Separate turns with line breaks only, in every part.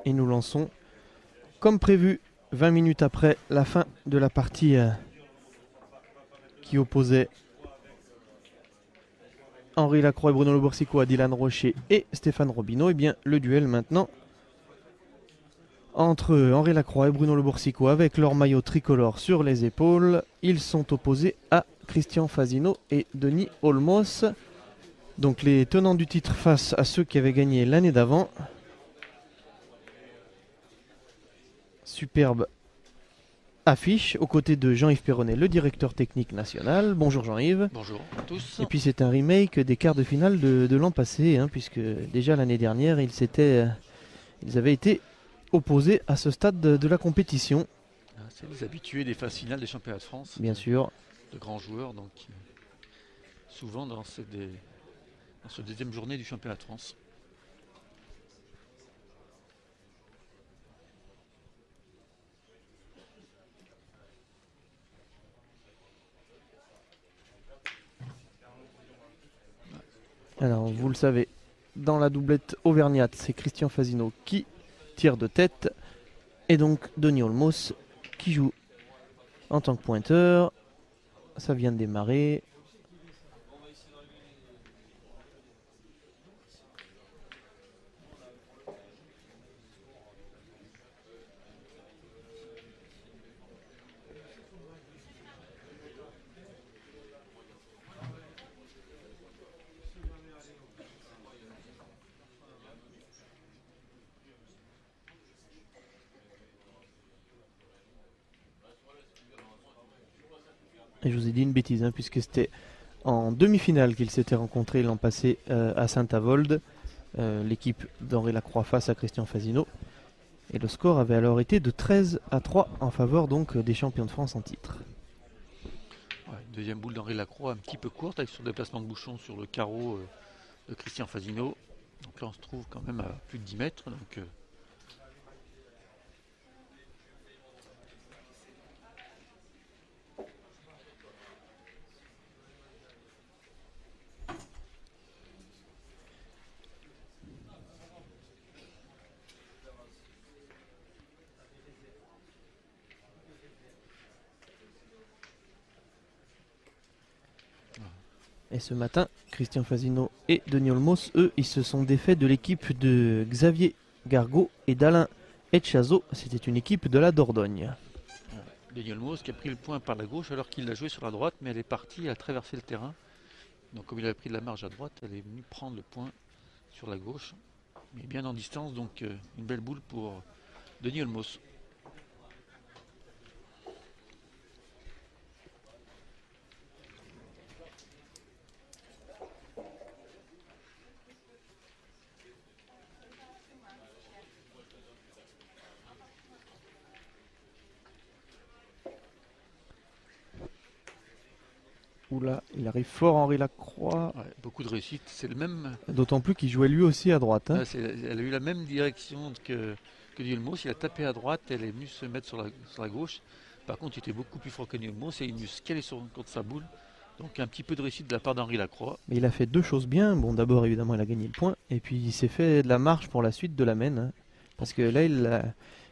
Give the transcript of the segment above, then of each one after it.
Et nous lançons comme prévu 20 minutes après la fin de la partie qui opposait Henri Lacroix et Bruno Le Boursicot à Dylan Rocher et Stéphane Robineau. Et bien le duel maintenant entre Henri Lacroix et Bruno Le Boursicot avec leur maillot tricolore sur les épaules. Ils sont opposés à Christian Fasino et Denis Olmos. Donc les tenants du titre face à ceux qui avaient gagné l'année d'avant. Superbe affiche aux côtés de Jean-Yves Perronnet, le directeur technique national. Bonjour Jean-Yves.
Bonjour à tous.
Et puis c'est un remake des quarts de finale de l'an passé, puisque déjà l'année dernière, ils avaient été opposés à ce stade de la compétition.
C'est les habitués des phases finales des championnats de France.
Bien sûr.
De grands joueurs, donc souvent dans cette deuxième journée du championnat de France.
Alors, vous le savez, dans la doublette auvergnate, c'est Christian Fasino qui tire de tête. Et donc, Denis Olmos qui joue en tant que pointeur. Ça vient de démarrer. Et je vous ai dit une bêtise, puisque c'était en demi-finale qu'ils s'étaient rencontrés l'an passé à Saint-Avold. L'équipe d'Henri Lacroix face à Christian Fasino. Et le score avait alors été de 13-3 en faveur donc des champions de France en titre.
Ouais, deuxième boule d'Henri Lacroix, un petit peu courte avec son déplacement de bouchon sur le carreau de Christian Fasino. Donc là on se trouve quand même à plus de 10 mètres. Donc,
Et ce matin, Christian Fasino et Denis Olmos, eux, ils se sont défaits de l'équipe de Xavier Gargot et d'Alain Etchazo. C'était une équipe de la Dordogne.
Denis Olmos qui a pris le point par la gauche alors qu'il l'a joué sur la droite, mais elle est partie, elle a traversé le terrain. Donc comme il avait pris de la marge à droite, elle est venue prendre le point sur la gauche. Mais bien en distance, donc une belle boule pour Denis Olmos.
Oula, il arrive fort Henri Lacroix.
Ouais, beaucoup de réussite, c'est le même.
D'autant plus qu'il jouait lui aussi à droite.
Elle a eu la même direction que Nielmos. Il a tapé à droite, elle est venue se mettre sur la gauche. Par contre, il était beaucoup plus fort que Nielmos et il est venu se caler contre sa boule. Donc un petit peu de réussite de la part d'Henri Lacroix.
Mais il a fait deux choses bien. Bon, d'abord, évidemment, il a gagné le point. Et puis, il s'est fait de la marche pour la suite de la mène. Parce que là, il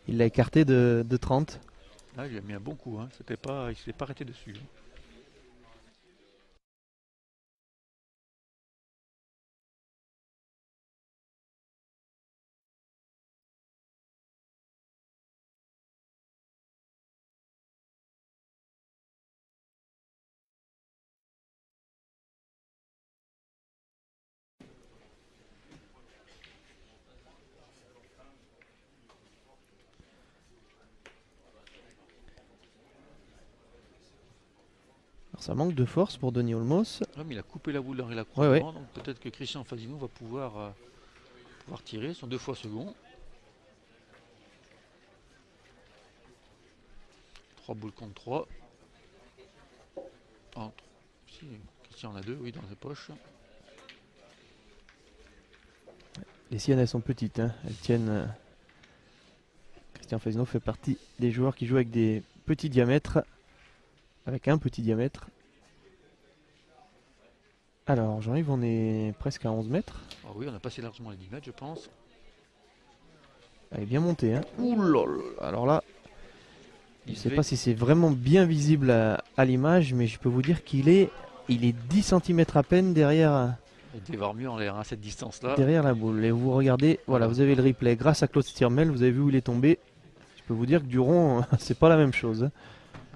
l'a écarté de 30.
Là, il a mis un bon coup. Il ne s'est pas arrêté dessus.
Alors, ça manque de force pour Denis Olmos.
Mais il a coupé la boule d'Henri Lacroix.
Ouais.
Donc peut-être que Christian Fasino va pouvoir tirer. Son 2 fois second. 3 boules contre 3. Si, Christian en a 2, oui, dans ses poches.
Les siennes, elles sont petites. Elles tiennent. Christian Fasino fait partie des joueurs qui jouent avec des petits diamètres. Avec un petit diamètre. Alors, Jean-Yves, on est presque à 11 mètres.
Ah oui, on a passé largement les 10 mètres, je pense.
Elle est bien montée. Hein. Ouh là là. Alors là, je ne sais
devait-
pas si c'est vraiment bien visible à l'image, mais je peux vous dire il est 10 centimètres à peine
il devait voir mieux en l'air, hein, cette distance-là.
derrière la boule. Et vous regardez, voilà,
Voilà.
vous avez le replay. Grâce à Claude Stirmel, vous avez vu où il est tombé. Je peux vous dire que Duron, c'est pas la même chose. Hein.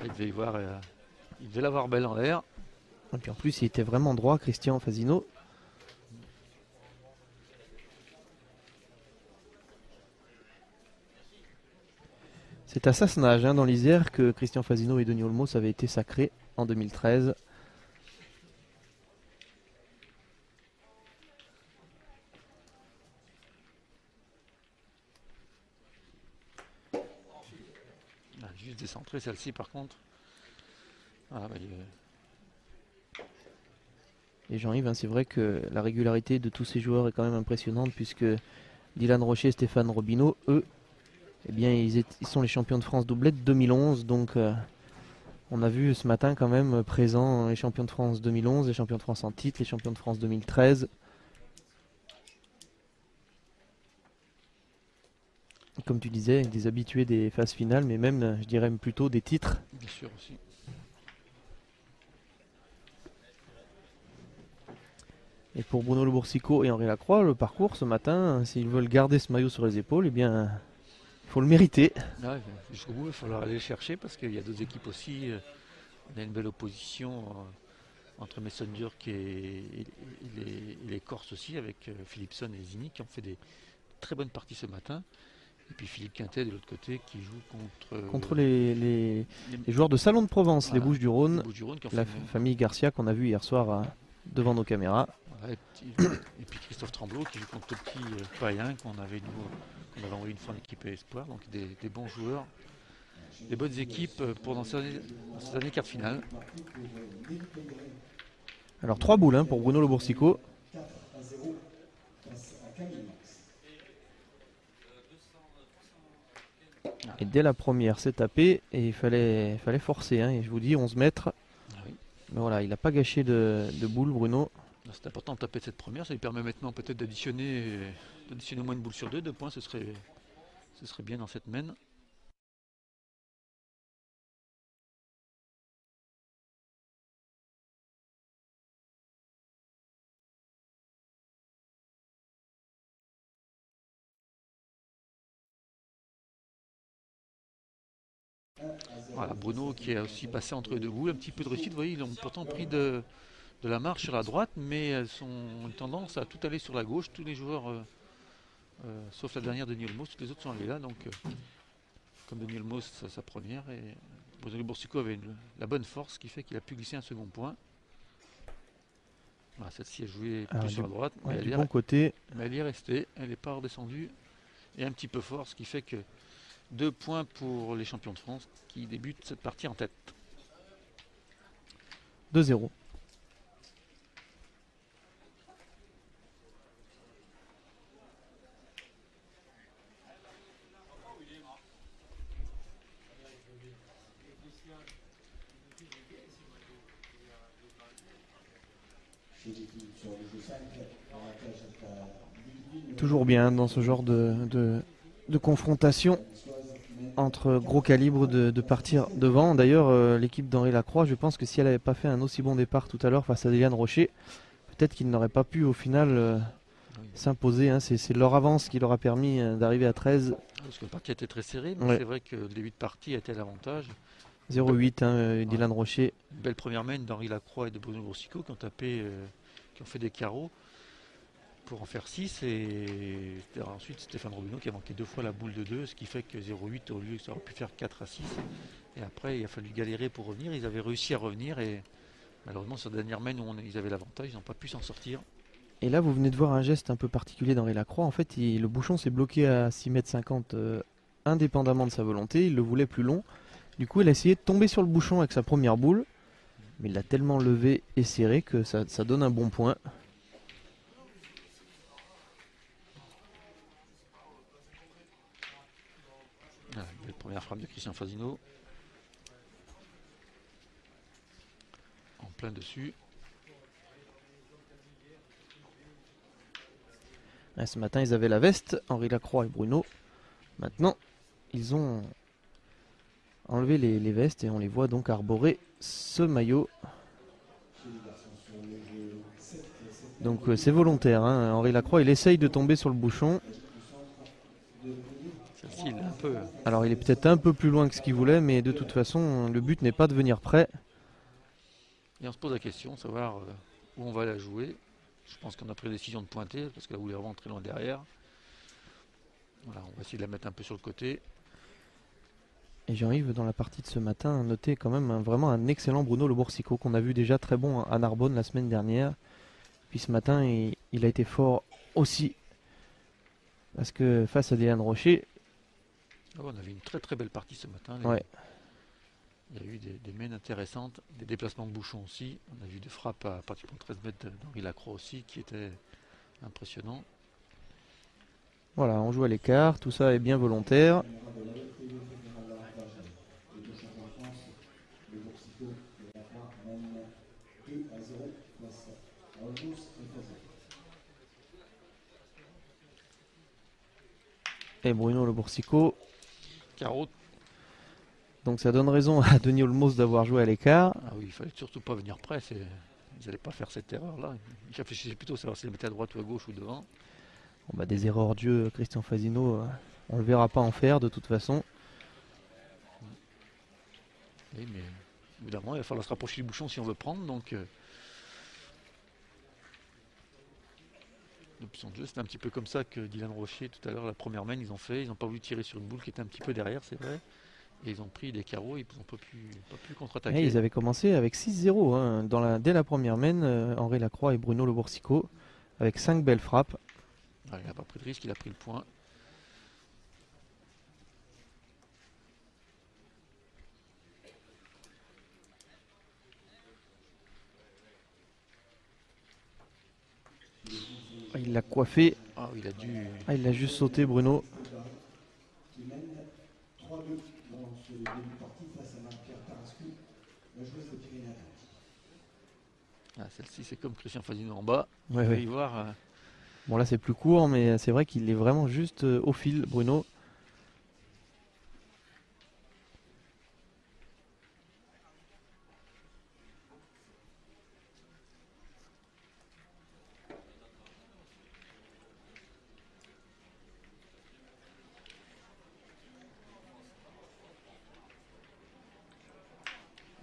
Il devait il devait l'avoir belle en l'air.
Et puis en plus, il était vraiment droit, Christian Fasino. C'est à Sassenage, hein, dans l'Isère, que Christian Fasino et Denis Olmos avaient été sacrés en 2013.
Ah, juste décentré celle-ci par contre. Ah, bah,
Et Jean-Yves, hein, c'est vrai que la régularité de tous ces joueurs est quand même impressionnante, puisque Dylan Rocher et Stéphane Robineau, eux, eh bien, ils sont les champions de France doublette 2011. Donc, on a vu ce matin quand même présents les champions de France 2011, les champions de France en titre, les champions de France 2013. Comme tu disais, des habitués des phases finales, mais même, je dirais plutôt des titres.
bien sûr aussi.
Et pour Bruno Le Boursicot et Henri Lacroix, le parcours ce matin, s'ils veulent garder ce maillot sur les épaules, eh bien, il faut le mériter.
Ah ouais, jusqu'au bout, il va falloir aller le chercher parce qu'il y a d'autres équipes aussi. On a une belle opposition entre Mason Durk et les Corses aussi, avec Philipson et Zini qui ont fait des très bonnes parties ce matin. Et puis Philippe Quintet de l'autre côté qui joue contre,
Contre les
les
joueurs de Salon de Provence, les
voilà,
Bouches-du-Rhône,
Bouches-du-Rhône qui ont fait
la famille Garcia qu'on a vu hier soir devant nos caméras.
voilà, et puis Christophe Tremblot qui joue contre le petit Païen qu'on avait envoyé une fois en équipe espoir. Donc des bons joueurs, des bonnes équipes pour dans ces années quarts de finale.
Alors 3 boules hein, pour Bruno Le Boursicot. Et dès la première, c'est tapé et il fallait forcer. Hein, et je vous dis 11 mètres.
Ah oui.
Mais voilà, il n'a pas gâché de boule, Bruno.
C'est important de taper cette première, ça lui permet maintenant peut-être d'additionner au moins une boule sur 2 points, ce serait bien dans cette mène. Voilà, Bruno qui a aussi passé entre les deux boules, un petit peu de réussite, vous voyez, ils ont pourtant pris de la marche sur la droite, mais elles ont une tendance à tout aller sur la gauche, tous les joueurs, sauf la dernière de Denis Olmos, tous les autres sont allés là, donc comme Denis Olmos sa première, et Bruno Boursicot avait la bonne force qui fait qu'il a pu glisser un second point. Voilà, celle-ci est jouée plus sur la droite, mais
du bon côté.
elle y est restée, elle n'est pas redescendue, et un petit peu fort, ce qui fait que 2 points pour les champions de France qui débutent cette partie en tête.
2-0. Toujours bien dans ce genre de confrontation entre gros calibre de partir devant. D'ailleurs, l'équipe d'Henri Lacroix, je pense que si elle n'avait pas fait un aussi bon départ tout à l'heure face à Dylan Rocher, peut-être qu'il n'aurait pas pu au final s'imposer. Hein. C'est leur avance qui leur a permis d'arriver à 13.
Parce que le parti était très serré, mais c'est vrai que le début de partie a été à l'avantage.
0-8, hein, Dylan Rocher.
Une belle première main d'Henri Lacroix et de Bruno Boursicot qui ont tapé, qui ont fait des carreaux pour en faire 6. Et ensuite Stéphane Robineau qui a manqué 2 fois la boule de 2, ce qui fait que 0-8 au lieu ça aurait pu faire 4-6. Et après il a fallu galérer pour revenir. Ils avaient réussi à revenir et malheureusement sur la dernière main où ils avaient l'avantage, ils n'ont pas pu s'en sortir.
Et là vous venez de voir un geste un peu particulier d'Henri Lacroix. En fait le bouchon s'est bloqué à 6,50 m indépendamment de sa volonté. Il le voulait plus long. Du coup il a essayé de tomber sur le bouchon avec sa première boule. Mais il l'a tellement levé et serré que ça donne un bon point.
Ah, belle première frappe de Christian Fasino. En plein dessus.
Ce matin, ils avaient la veste, Henri Lacroix et Bruno. Maintenant, ils ont enlevé les vestes et on les voit donc arborer ce maillot. Donc c'est volontaire, hein. Henri Lacroix, il essaye de tomber sur le bouchon.
Celle-ci, il est un peu.
Alors il est peut-être un peu plus loin que ce qu'il voulait, mais de toute façon, le but n'est pas de venir près.
Et on se pose la question, savoir où on va la jouer. Je pense qu'on a pris la décision de pointer, parce que là, où il est vraiment très loin derrière. Voilà, on va essayer de la mettre un peu sur le côté.
Et Jean-Yves, dans la partie de ce matin, a noté quand même vraiment un excellent Bruno Le Boursicot, qu'on a vu déjà très bon à Narbonne la semaine dernière. Puis ce matin, il a été fort aussi. Parce que face à Dylan Rocher.
Ah ouais, on avait une très très belle partie ce matin.
Ouais.
Il y a eu des mains intéressantes, des déplacements de bouchons aussi. On a vu des frappes à pratiquement 13 mètres d'Henri Lacroix aussi, qui étaient impressionnants.
Voilà, on joue à l'écart, tout ça est bien volontaire. Et Bruno Le Boursicot.
Carreau.
Donc ça donne raison à Denis Olmos d'avoir joué à l'écart.
Ah oui, il fallait surtout pas venir près. Ils n'allaient pas faire cette erreur-là. Ils réfléchissaient plutôt à savoir s'ils mettaient à droite ou à gauche ou devant.
Bon, bah, des erreurs Dieu, Christian Fasino, on le verra pas en faire de toute façon.
Oui, mais évidemment, il va falloir se rapprocher du bouchon si on veut prendre. Donc, l'option de jeu, c'était un petit peu comme ça que Dylan Rocher, tout à l'heure, la première main, ils ont fait. Ils n'ont pas voulu tirer sur une boule qui était un petit peu derrière, c'est vrai. Et ils ont pris des carreaux et ils n'ont pas pu contre-attaquer.
Et ils avaient commencé avec 6-0 hein, dès la première main, Henri Lacroix et Bruno Le Boursicot, avec 5 belles frappes.
Ah, il n'a pas pris de risque, il a pris le point.
Il l'a coiffé.
Ah, il a dû.
Ah, il l'a juste sauté, Bruno.
Ah, celle-ci, c'est comme Christian Fasino en bas.
Ouais,
Vous
ouais.
y voir.
Bon, là, c'est plus court, mais c'est vrai qu'il est vraiment juste au fil, Bruno.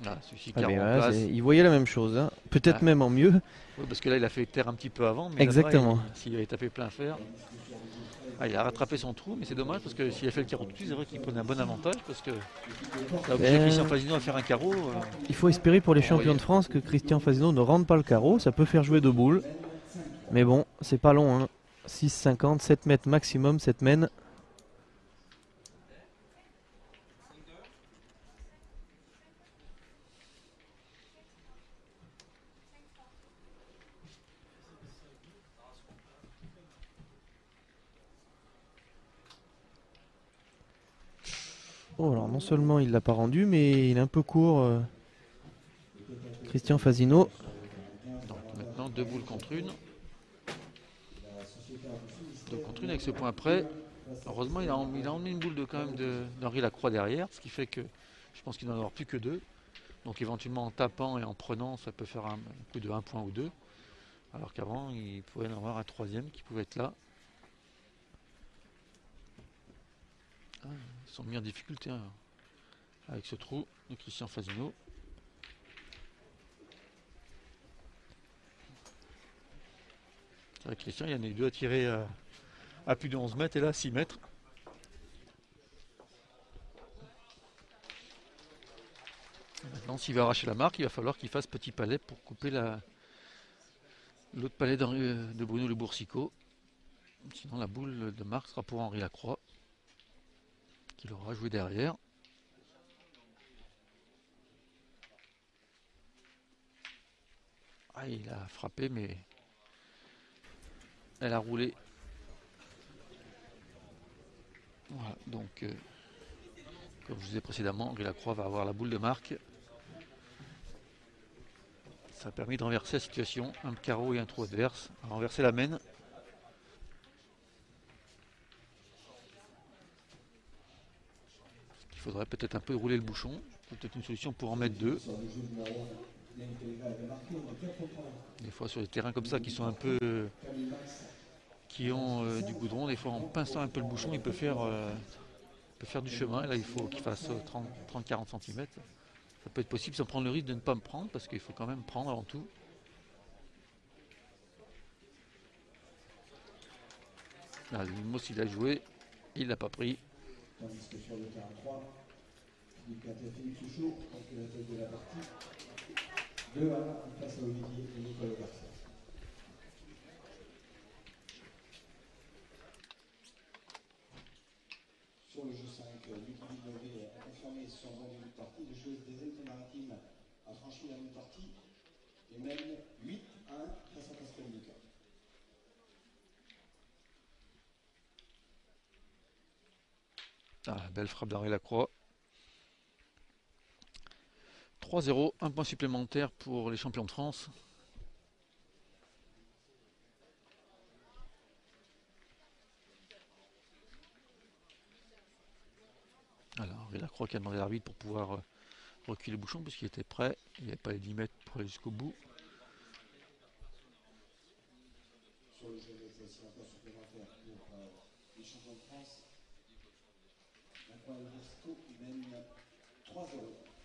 Ah, celui-ci,
Ah,
carreau
mais
en
voilà,
place.
il voyait la même chose, hein. Peut-être
Ah.
même en mieux.
Oui, parce que là, il a fait terre un petit peu avant. Mais
Exactement.
S'il avait tapé plein fer. Ah, il a rattrapé son trou, mais c'est dommage parce que s'il a fait le carreau tout de suite, c'est vrai qu'il prenait un bon avantage parce que ça a obligé Christian Fasino à faire un carreau.
Il faut espérer pour les champions
voyez.
de France que Christian Fasino ne rentre pas le carreau. Ça peut faire jouer deux boules. Mais bon, c'est pas long. Hein. 6,50, 7 mètres maximum, cette mène. Oh, alors non seulement il l'a pas rendu, mais il est un peu court. Christian Fasino.
Donc maintenant, deux boules contre une. Deux contre une avec ce point près. Heureusement, il a emmené une boule d'Henri Lacroix derrière, ce qui fait que je pense qu'il n'en aura plus que deux. Donc éventuellement en tapant et en prenant, ça peut faire un coup de 1 point ou 2. Alors qu'avant, il pouvait en avoir un troisième qui pouvait être là. Ah, ils sont mis en difficulté hein, avec ce trou de Christian Fasino. C'est vrai que Christian, il y en a eu deux à tirer à plus de 11 mètres et là à 6 mètres. Maintenant, s'il veut arracher la marque, il va falloir qu'il fasse petit palais pour couper l'autre palais de Bruno Le Boursicot. Sinon, la boule de marque sera pour Henri Lacroix, qui l'aura joué derrière. Ah, il a frappé, mais elle a roulé. Voilà, donc, comme je vous disais précédemment, Henri Lacroix va avoir la boule de marque. Ça a permis de renverser la situation. Un carreau et un trou adverse. À renverser la mène. faudrait peut-être un peu rouler le bouchon. C'est peut-être une solution pour en mettre deux. Des fois sur des terrains comme ça qui sont un peu qui ont du goudron, des fois en pinçant un peu le bouchon, il peut faire du chemin. Et là, il faut qu'il fasse 30-40 cm. Ça peut être possible sans prendre le risque de ne pas me prendre, parce qu'il faut quand même prendre avant tout. Là, Moss, il a joué, il l'a pas pris.
Tandis que sur le terrain 3, Philippe Souchot, donc la tête de la partie, 2-1 face à Olivier et Nicolas Garcia. Sur le jeu 5, Lucky Villeneuve a confirmé son bon début de partie. Le joueur des Alpes-Maritimes a franchi la mi-partie et mène 8-1 face à Pascal Lucas.
Ah, belle frappe d'Henri Lacroix. 3-0, un point supplémentaire pour les champions de France. Alors, Henri Lacroix qui a demandé à l'arbitre pour pouvoir reculer le bouchon puisqu'il était prêt. Il n'y avait pas les 10 mètres pour aller jusqu'au bout.
Sur le jeu de un point supplémentaire pour les champions de France. Maintenant, le Bosco mène 3-0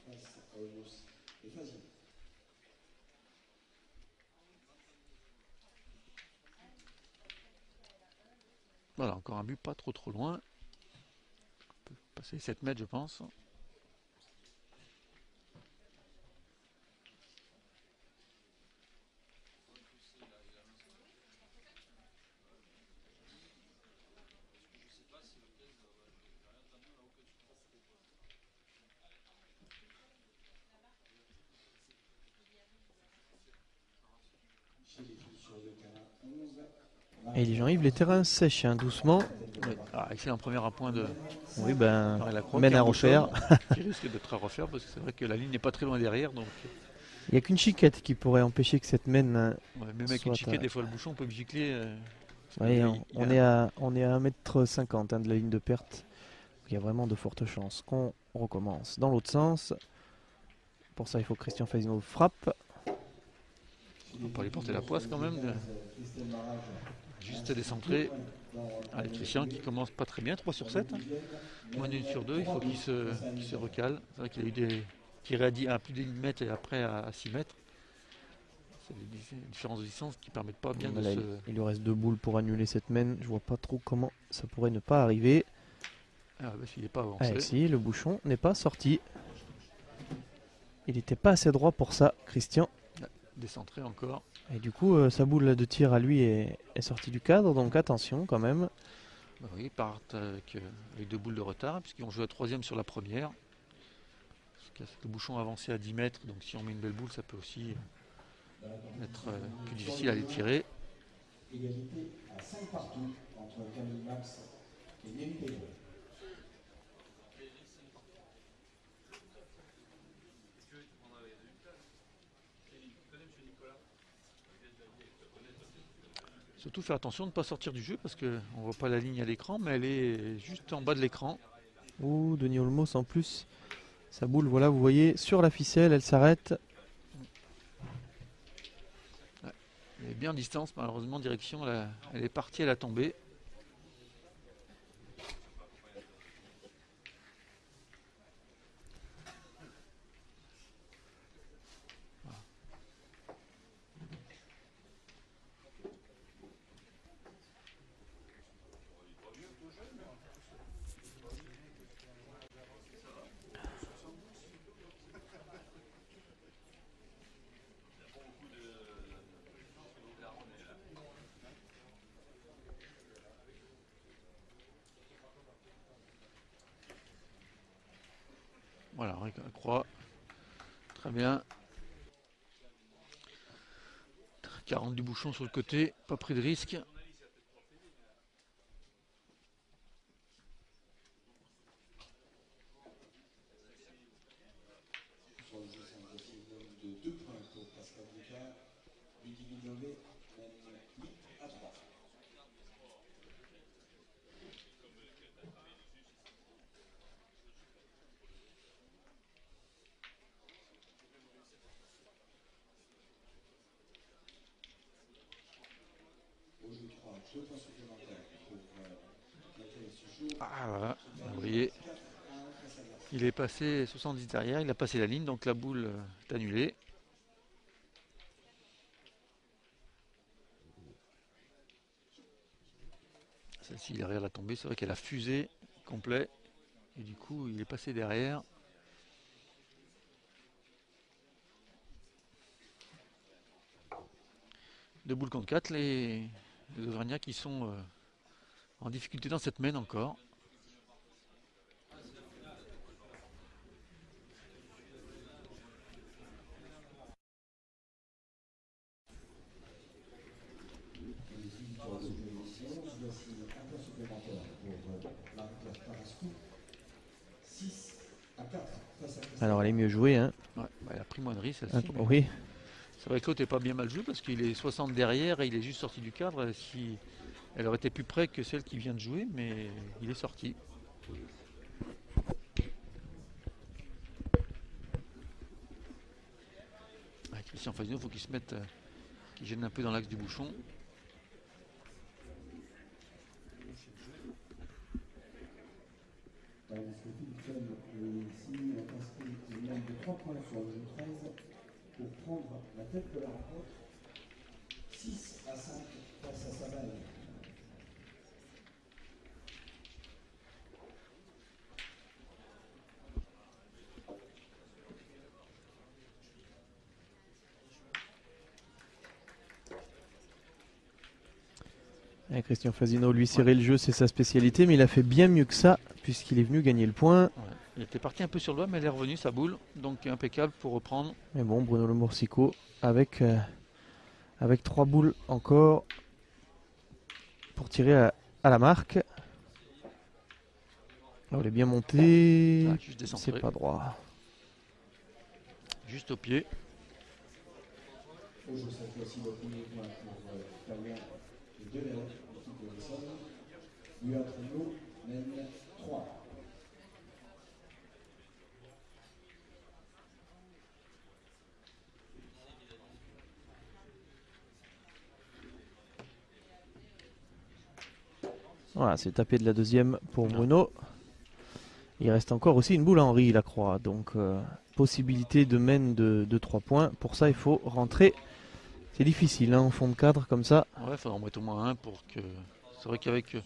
face à Olmos et Fazio.
Voilà, encore un but pas trop loin. On peut passer 7 mètres, je pense.
Et les Jean-Yves, les terrains sèchent doucement.
Oui. Ah, excellent premier à point de
Oui, ben,
Henri Lacroix,
mène
qui
à
en
refaire.
qui risque d'être à refaire parce que c'est vrai que la ligne n'est pas très loin derrière. Donc,
Il n'y a qu'une chiquette qui pourrait empêcher que cette mène.
même avec une chiquette, des fois le bouchon peut me gicler.
Oui, on est à 1,50 m de la ligne de perte. Il y a vraiment de fortes chances qu'on recommence dans l'autre sens. Pour ça, il faut que Christian Fazino frappe.
On peut aller porter la poisse quand même. Juste décentré. Allez, Christian qui commence pas très bien, 3 sur 7. Moins d'une sur 2, il faut qu'il se recale. C'est vrai qu'il a eu des tirés à plus de 1 mètre et après à 6 mètres. C'est des différences de distance qui ne permettent pas bien de
Là,
se...
il lui reste 2 boules pour annuler cette mène. Je vois pas trop comment ça pourrait ne pas arriver.
Ah bah s'il n'est pas avancé.
Ah, si, le bouchon n'est pas sorti. Il n'était pas assez droit pour ça, Christian.
Décentré encore.
Et du coup, sa boule de tir à lui est sortie du cadre, donc attention quand même.
Bah oui, ils partent avec 2 boules de retard, puisqu'ils ont joué à 3e sur la première. Le bouchon avancé à 10 mètres, donc si on met une belle boule, ça peut aussi être plus difficile à les tirer.
Égalité à 5 partout entre Camille Max et Nelly Payet.
Surtout faire attention de ne pas sortir du jeu parce qu'on ne voit pas la ligne à l'écran, mais elle est juste en bas de l'écran.
Ouh, Denis Olmos en plus. Sa boule, voilà, vous voyez, sur la ficelle, elle s'arrête.
Ouais. Elle est bien en distance, malheureusement, direction, elle est partie, elle a tombé. Voilà, Henri Lacroix. Très bien. 40 du bouchon sur le côté, pas pris de risque.
Sur le jeu 5 de 2 points pour Pascal Lucas. Lucky Villeneuve mène 8-3. 53, 2 points supplémentaires pour Michael Suchot.
Ah voilà, vous voyez,
4 à 1 face à Garcia.
il est passé 70 derrière, il a passé la ligne, donc la boule est annulée. Celle-ci, il est arrière la tombée, c'est vrai qu'elle a fusé complet. Et du coup, il est passé derrière. Deux boules contre 4, les Auvergnats qui sont en difficulté dans cette main encore.
Voici un point supplémentaire pour Marie-Claire Tarascou. 6 à 4 face à Christophe.
Alors elle est mieux jouée, hein.
Ouais, bah, elle a pris moins de risques
Ah,
celle-ci.
oui,
C'est vrai que l'autre n'est pas bien mal joué parce qu'il est 60 derrière et il est juste sorti du cadre. Si elle aurait été plus près que celle qui vient de jouer, mais il est sorti. Avec Christian Fazio, il faut qu'il se mette, qu'il gêne un peu dans l'axe du bouchon.
Philippe ici a inscrit une ligne de 3 points sur le jeu 13 pour prendre la tête de la rencontre. 6 à 5 face à Sabaï.
Et Christian Fazino, lui, serrer le jeu, c'est sa spécialité, mais il a fait bien mieux que ça, puisqu'il est venu gagner le point.
Ouais. Il était parti un peu sur le doigt, mais elle est revenue, sa boule. Donc impeccable pour reprendre.
Mais bon, Bruno Le Morsico, avec 3 boules encore pour tirer à la marque. Alors, il est bien monté,
Ah, juste
c'est
décentré.
pas droit.
Juste au pied.
Au jeu cette fois-ci le premier point pour Fabien et Delay, l'équipe de l'Essonne. Luat Rio mène 3.
Voilà, c'est tapé de la deuxième pour Bruno. Il reste encore aussi une boule à Henri Lacroix, donc possibilité de mène de 3 points. Pour ça, il faut rentrer. C'est difficile, hein, en fond de cadre comme ça.
Ouais, il faudra en mettre au moins un pour que. C'est vrai qu'avec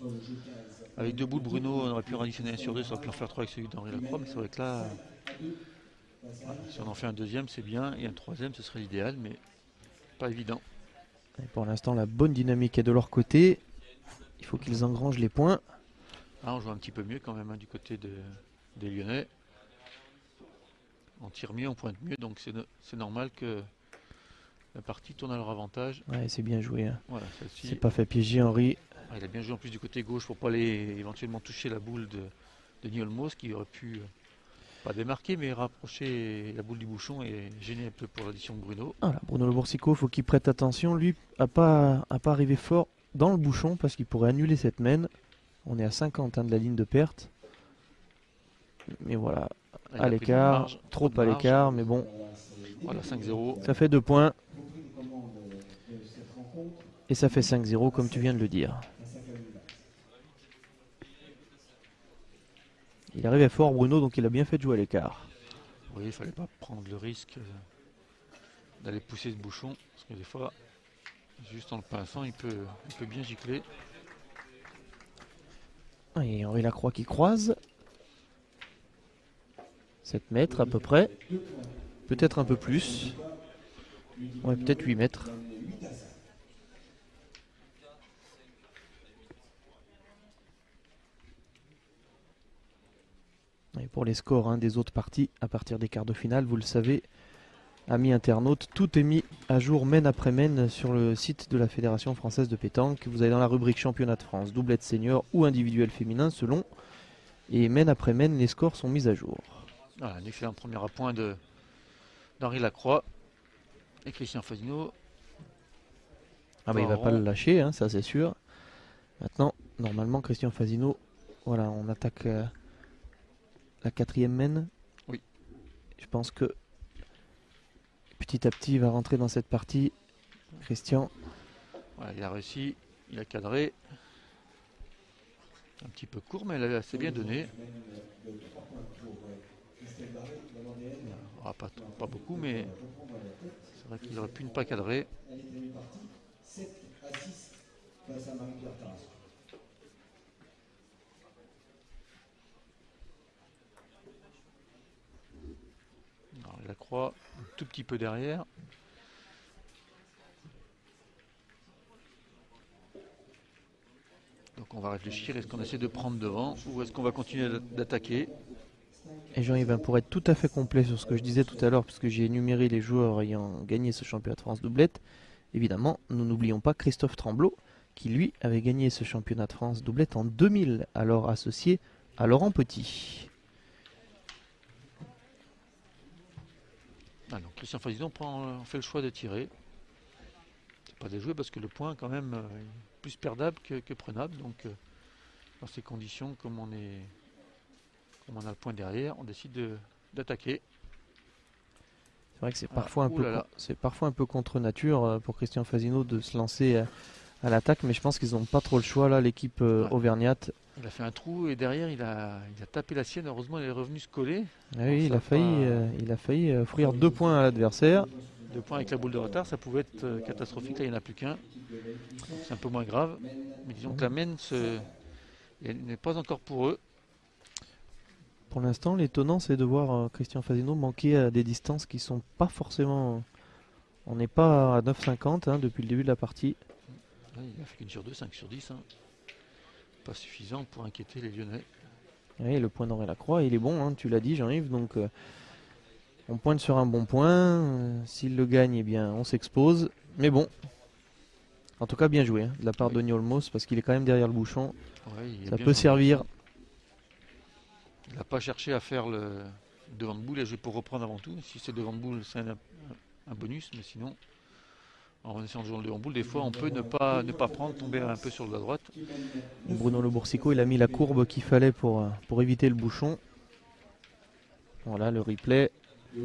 avec deux boules, Bruno, on aurait pu en additionner un sur deux, ça aurait pu en faire 3 avec celui d'Henri Lacroix, mais c'est vrai que là, voilà, si on en fait un deuxième, c'est bien, et un troisième, ce serait l'idéal, mais pas évident.
Et pour l'instant, la bonne dynamique est de leur côté. Il faut qu'ils engrangent les points.
Là, on joue un petit peu mieux quand même hein, du côté des Lyonnais. On tire mieux, on pointe mieux, donc c'est normal que la partie tourne à leur avantage.
Ouais, c'est bien joué, hein.
Voilà, celle-ci.
C'est pas fait piéger Henri.
Ah, il a bien joué en plus du côté gauche pour pas aller éventuellement toucher la boule de Niolmos qui aurait pu pas démarquer mais rapprocher la boule du bouchon et gêner un peu pour l'addition de Bruno.
Voilà, Bruno Le Borsico, il faut qu'il prête attention. Lui, à pas arriver fort dans le bouchon parce qu'il pourrait annuler cette mène. On est à 50 hein, de la ligne de perte. Mais voilà,
Là, il
à
a pris de la
l'écart,
marge,
trop
de
à
marge.
l'écart, mais bon,
Voilà, 5-0.
ça fait 2 points.
Compris les commandes de cette rencontre
Et ça fait 5-0 comme tu viens de le dire.
face à Calumet.
Il arrivait fort Bruno, donc il a bien fait de jouer à l'écart.
Oui, il fallait pas prendre le risque d'aller pousser ce bouchon parce que des fois, juste en le pinçant, il peut bien gicler.
Et Henri Lacroix qui croise. 7 mètres à peu près. Peut-être un peu plus. Ouais, peut-être 8 mètres. Et pour les scores hein, des autres parties, à partir des quarts de finale, vous le savez, amis internautes, tout est mis à jour mène après mène sur le site de la Fédération française de pétanque. Vous allez dans la rubrique championnat de France, doublette senior ou individuel féminin selon. Et mène après mène, les scores sont mis à jour.
Voilà, un excellent premier appoint d'Henri Lacroix et Christian Fazino.
Ah bah il va pas le lâcher, hein, ça c'est sûr. Maintenant, normalement, Christian Fazino, voilà, on attaque la 4e mène.
Oui.
Je pense que petit à petit, il va rentrer dans cette partie. Christian.
Voilà, il a réussi. Il a cadré. Un petit peu court, mais elle a assez bien donné. Pas beaucoup, mais c'est vrai qu'il aurait pu ne pas cadrer.
Elle était mieux partie. 7-6 face à Marie-Pierre Tarascon.
La croix un tout petit peu derrière. Donc on va réfléchir, est-ce qu'on essaie de prendre devant ou est-ce qu'on va continuer d'attaquer?
Et Jean-Yves, pour être tout à fait complet sur ce que je disais tout à l'heure, puisque j'ai énuméré les joueurs ayant gagné ce championnat de France doublette, évidemment, nous n'oublions pas Christophe Tremblot, qui lui avait gagné ce championnat de France doublette en 2000, alors associé à Laurent Petit.
Ah, donc Christian Fazidon fait le choix de tirer. C'est pas déjoué parce que le point quand même est plus perdable que prenable. Donc dans ces conditions, comme on a le point derrière, on décide d'attaquer.
C'est vrai que c'est parfois un peu contre nature pour Christian Fazino de se lancer à l'attaque, mais je pense qu'ils n'ont pas trop le choix là, l'équipe auvergnate.
Il a fait un trou et derrière il a tapé la sienne. Heureusement, il est revenu se coller.
Ah oui, il a failli offrir 2 points à l'adversaire.
2 points avec la boule de retard, ça pouvait être catastrophique. Là, il n'y en a plus qu'un. C'est un peu moins grave. Mais disons que la mène n'est pas encore pour eux.
Pour l'instant, l'étonnant, c'est de voir Christian Fazino manquer à des distances qui sont pas forcément. On n'est pas à 9,50 depuis le début de la partie.
Ouais, il a fait qu'une sur 2, 5 sur 10. Pas suffisant pour inquiéter les Lyonnais.
Oui, le point d'Henri-Lacroix, il est bon, tu l'as dit, Jean-Yves. Donc, on pointe sur un bon point. S'il le gagne, eh bien, on s'expose. Mais bon, en tout cas, bien joué de la part de Olmos, parce qu'il est quand même derrière le bouchon.
Ouais,
ça peut servir.
Il n'a pas cherché à faire le devant de boule, il a joué pour reprendre avant tout. Si c'est devant de boule, c'est un bonus, mais sinon, en essayant de jouer le devant de boule, des fois on peut ne pas prendre, tomber un peu sur la droite.
Bruno Le Boursico, il a mis la courbe qu'il fallait pour éviter le bouchon. Voilà le replay.
Un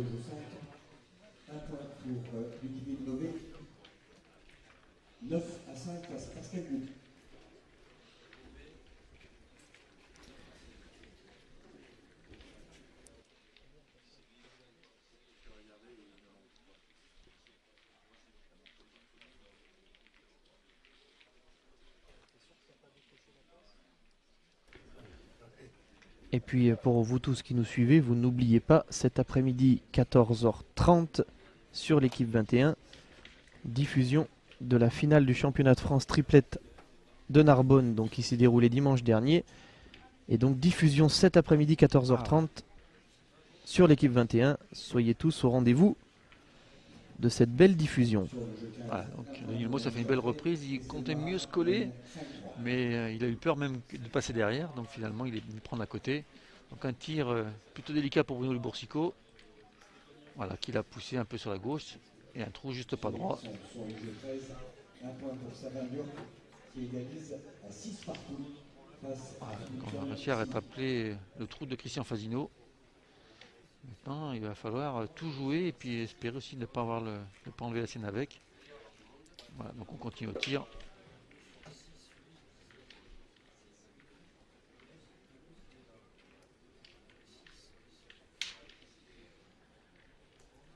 point pour l'équipe innovée. 9-5 face à Pascal Gou.
Et puis pour vous tous qui nous suivez, vous n'oubliez pas cet après-midi 14h30 sur l'équipe 21, diffusion de la finale du championnat de France triplette de Narbonne, donc qui s'est déroulée dimanche dernier. Et donc diffusion cet après-midi 14h30 sur l'équipe 21. Soyez tous au rendez-vous de cette belle diffusion.
Voilà, donc Daniel Moss a fait une belle reprise, il comptait mieux se coller, mais il a eu peur même de passer derrière, donc finalement il est venu prendre à côté. Donc un tir plutôt délicat pour Bruno Le Boursico, voilà, qu'il a poussé un peu sur la gauche, et un trou juste pas droit.
Un point pour Savagno qui égalise à 6 partout.
Voilà, donc on a réussi à rattraper le trou de Christian Fazino. Maintenant, il va falloir tout jouer et puis espérer aussi ne pas enlever la sienne avec. Voilà, donc on continue au tir.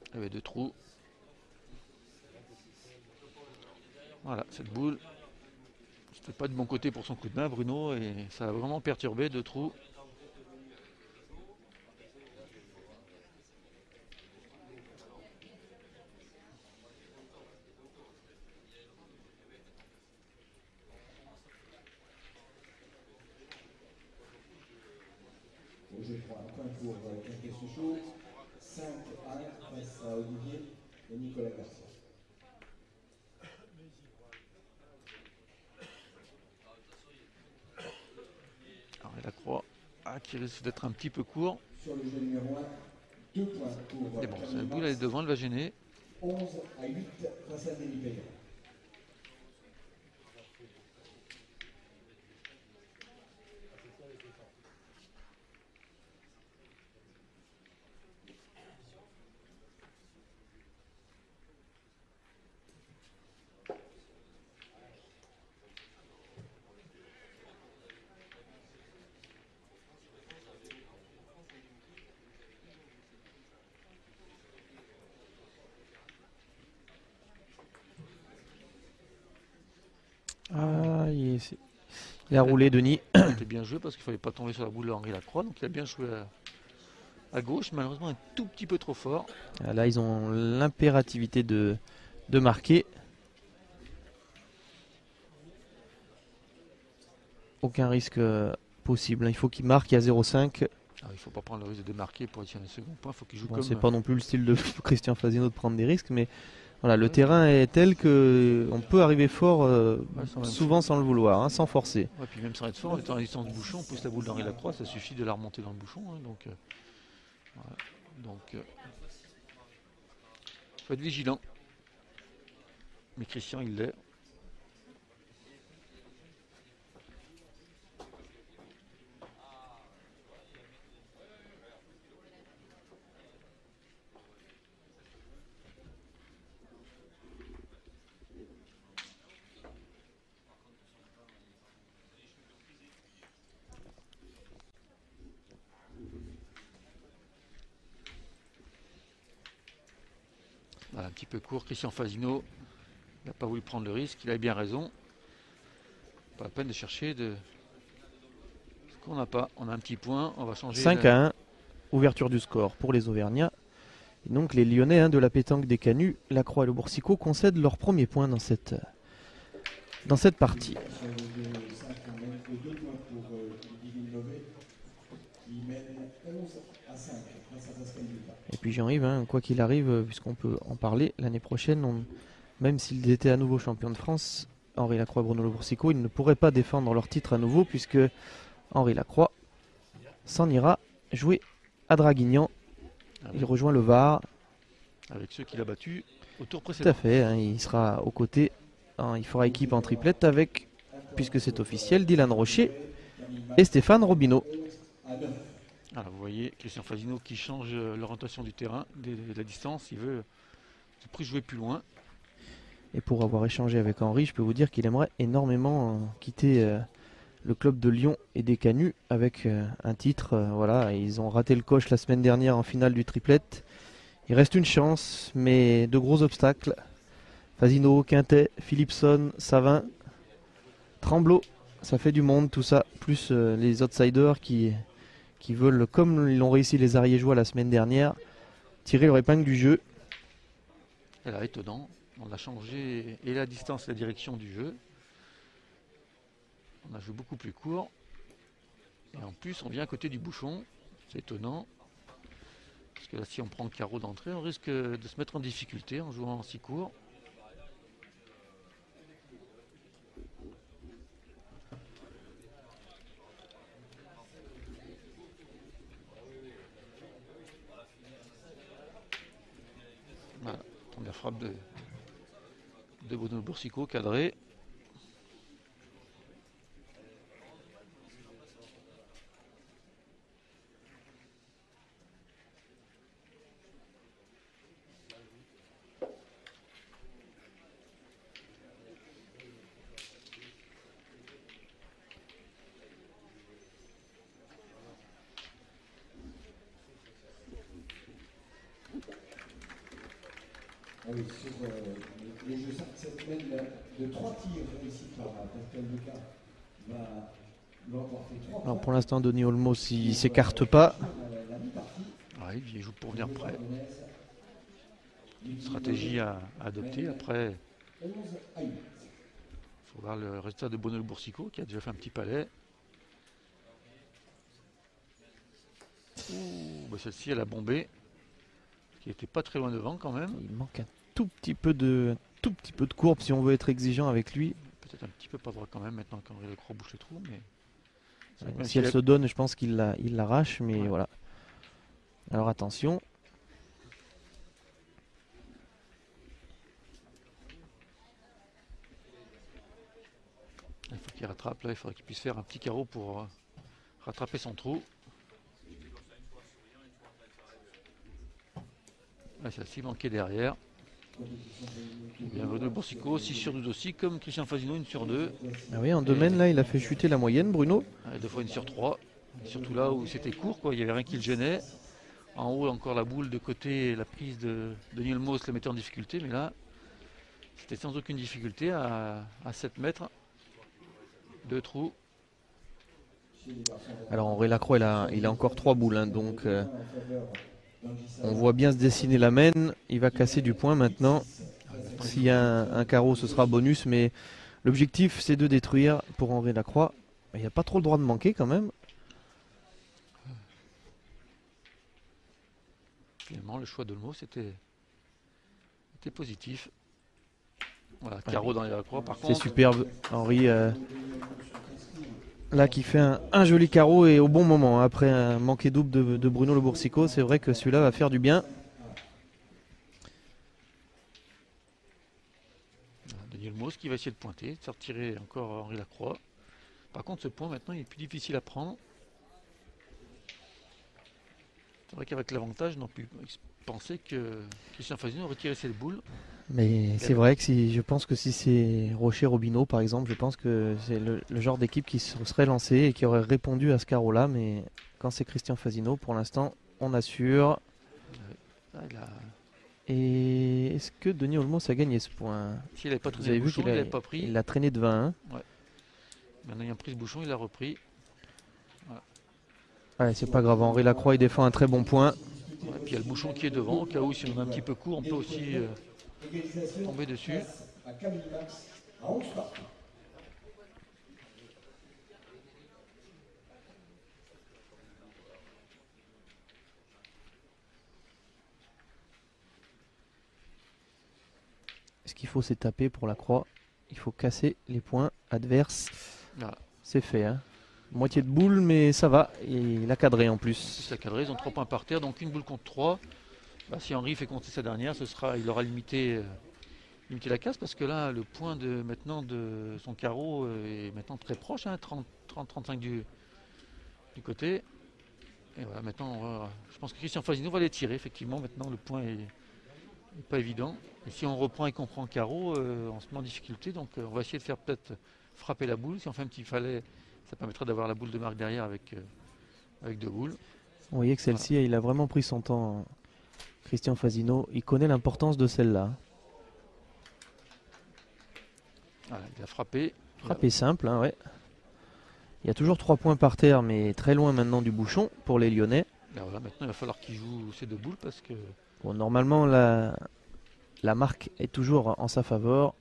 Il y avait 2 trous. Voilà, cette boule, c'était pas de bon côté pour son coup de main, Bruno, et ça a vraiment perturbé 2 trous.
J'ai 3 points pour Pierre Souchot, 5-1 face à Olivier et Nicolas Garcia.
Alors la croix qui risque d'être un petit peu court.
Sur le jeu numéro 1, 2 points pour
Et bon, la boule elle est devant, elle va gêner.
11-8 face à Denis Payet.
il a roulé Denis.
C'était bien joué parce qu'il ne fallait pas tomber sur la boule d'Henri Lacroix. Donc il a bien joué à gauche, malheureusement un tout petit peu trop fort.
Là, ils ont l'impérativité de marquer. Aucun risque possible. Il faut qu'il marque. Il y a 0,5.
Il ne faut pas prendre le risque de démarquer pour attirer un second point. Il faut qu'il joue
Bon,
comme.
c'est pas non plus le style de Christian Fazino de prendre des risques, mais voilà, le terrain est tel que on peut arriver fort souvent sans le vouloir, hein, sans forcer.
Ouais, puis même sans être fort, en étant à distance du bouchon, on pousse la boule d'Henri Lacroix, ça suffit de la remonter dans le bouchon. Hein, donc, faut être vigilant. Mais Christian, il l'est. Voilà, un petit peu court, Christian Fazino n'a pas voulu prendre le risque, il a bien raison. Pas la peine de chercher ce qu'on n'a pas. On a un petit point, on va changer.
5-1, ouverture du score pour les Auvergnats. Et donc les Lyonnais de la pétanque des Canuts, Lacroix et le Boursicot concèdent leur premier point dans cette partie. Et puis Jean-Yves, quoi qu'il arrive, puisqu'on peut en parler, l'année prochaine, même s'ils étaient à nouveau champions de France, Henri Lacroix et Bruno Le Boursicot, ils ne pourraient pas défendre leur titre à nouveau, puisque Henri Lacroix s'en ira jouer à Draguignan. Il rejoint le Var.
Avec ceux qu'il a battus au tour
Tout
précédent.
à fait, il sera aux côtés. Il fera équipe en triplette avec, puisque c'est officiel, Dylan Rocher et Stéphane Robineau.
Alors vous voyez Christian Fazino qui change l'orientation du terrain, de la distance, il veut jouer plus loin.
Et pour avoir échangé avec Henri, je peux vous dire qu'il aimerait énormément quitter le club de Lyon et des Canuts avec un titre. Voilà, ils ont raté le coche la semaine dernière en finale du triplette. Il reste une chance, mais de gros obstacles. Fazino, Quintet, Philipson, Savin, Tremblot, ça fait du monde tout ça, plus les outsiders qui veulent, comme ils l'ont réussi les Ariégeois la semaine dernière, tirer leur épingle du jeu.
Et là, étonnant, on a changé et la distance et la direction du jeu. On a joué beaucoup plus court. Et en plus, on vient à côté du bouchon. C'est étonnant. Parce que là, si on prend le carreau d'entrée, on risque de se mettre en difficulté en jouant si court. Voilà, première frappe de Bruno Boursicot, cadré.
Oui, sur les Jeux cette semaine, de 3 tirs réussis par Pascal Lucas va l'emporter 3 points.
Alors pour l'instant, Denis Olmos il s'écarte pas.
Ouais, il joue pour venir prêt. Stratégie à adopter. Après, il faut voir le résultat de Bruno Boursicot qui a déjà fait un petit palais. Bah celle-ci, elle a bombé. Qui n'était pas très loin devant quand même.
Il manque un tout petit peu de courbe si on veut être exigeant avec lui.
Peut-être un petit peu pas droit quand même maintenant qu'Henri Lacroix bouche le trou. Mais
Si elle se donne, je pense qu'il l'arrache, mais
ouais.
Voilà. Alors attention.
Il faut qu'il rattrape là, il faudrait qu'il puisse faire un petit carreau pour rattraper son trou. Là, celle-ci manquait derrière. Bien Bruno Boursicot, 6 sur 12 aussi, comme Christian Fazino, 1 sur 2.
Ah oui, en domaine, là, il a fait chuter la moyenne, Bruno.
2 fois 1 sur 3. Et surtout là où c'était court, quoi. Il n'y avait rien qui le gênait. En haut, encore la boule de côté, la prise de Denis Olmos le mettait en difficulté. Mais là, c'était sans aucune difficulté à 7 mètres. 2 trous.
Alors Henri Lacroix, il a encore 3 boules, hein, donc on voit bien se dessiner la main. Il va casser du point maintenant. S'il y a un carreau, ce sera bonus, mais l'objectif c'est de détruire pour Henri Lacroix. Il n'y a pas trop le droit de manquer quand même.
Finalement, le choix d'Olmos était positif. Voilà, carreau dans les Lacroix. Par contre,
c'est superbe. Henri, là, qui fait un joli carreau et au bon moment. Après un manqué double de Bruno Le Boursicot, c'est vrai que celui-là va faire du bien.
Denis Olmos qui va essayer de pointer, de faire tirer encore Henri Lacroix. Par contre, ce point maintenant il est plus difficile à prendre. C'est vrai qu'avec l'avantage, on a pu penser que Christian Fasino aurait tiré cette boule.
Mais c'est vrai que je pense que si c'est Rocher Robineau par exemple, je pense que c'est le genre d'équipe qui se serait lancée et qui aurait répondu à ce carreau-là. Mais quand c'est Christian Fasino, pour l'instant, on assure. Et est-ce que Denis Olmos a gagné ce point?
S'il n'avait pas
Vous avez vu qu'il
l'avait pas pris.
Il l'a traîné de 20. Hein.
Ouais. En ayant pris ce bouchon, il l'a repris.
Voilà. Ouais, c'est pas grave. Henri Lacroix, il défend un très bon point.
Ouais, puis il y a le bouchon qui est devant. Au cas où, si on est un petit peu court, on peut aussi tomber dessus.
Ce qu'il faut, c'est taper pour Lacroix. Il faut casser les points adverses.
Voilà.
C'est fait. Hein. Moitié de boule, mais ça va. Et il a cadré en plus.
Il a cadré, ils ont 3 points par terre, donc une boule contre 3. Bah, si Henri fait compter sa dernière, il aura limité la casse, parce que là, le point maintenant de son carreau est maintenant très proche, hein, 30-35 du côté. Et voilà, maintenant, je pense que Christian Fasino va les tirer, effectivement. Maintenant, le point est pas évident. Et si on reprend et qu'on prend le carreau, on se met en difficulté. Donc, on va essayer de faire peut-être frapper la boule. Si on fait un petit fallet, ça permettra d'avoir la boule de marque derrière avec 2 boules.
Vous voyez que celle-ci, il a vraiment pris son temps. Christian Fasino, il connaît l'importance de celle-là.
Voilà, il a frappé.
Frappé simple, hein, ouais. Il y a toujours 3 points par terre, mais très loin maintenant du bouchon pour les Lyonnais.
Voilà, maintenant, il va falloir qu'il joue ces 2 boules parce que...
Bon, normalement, la marque est toujours en sa faveur.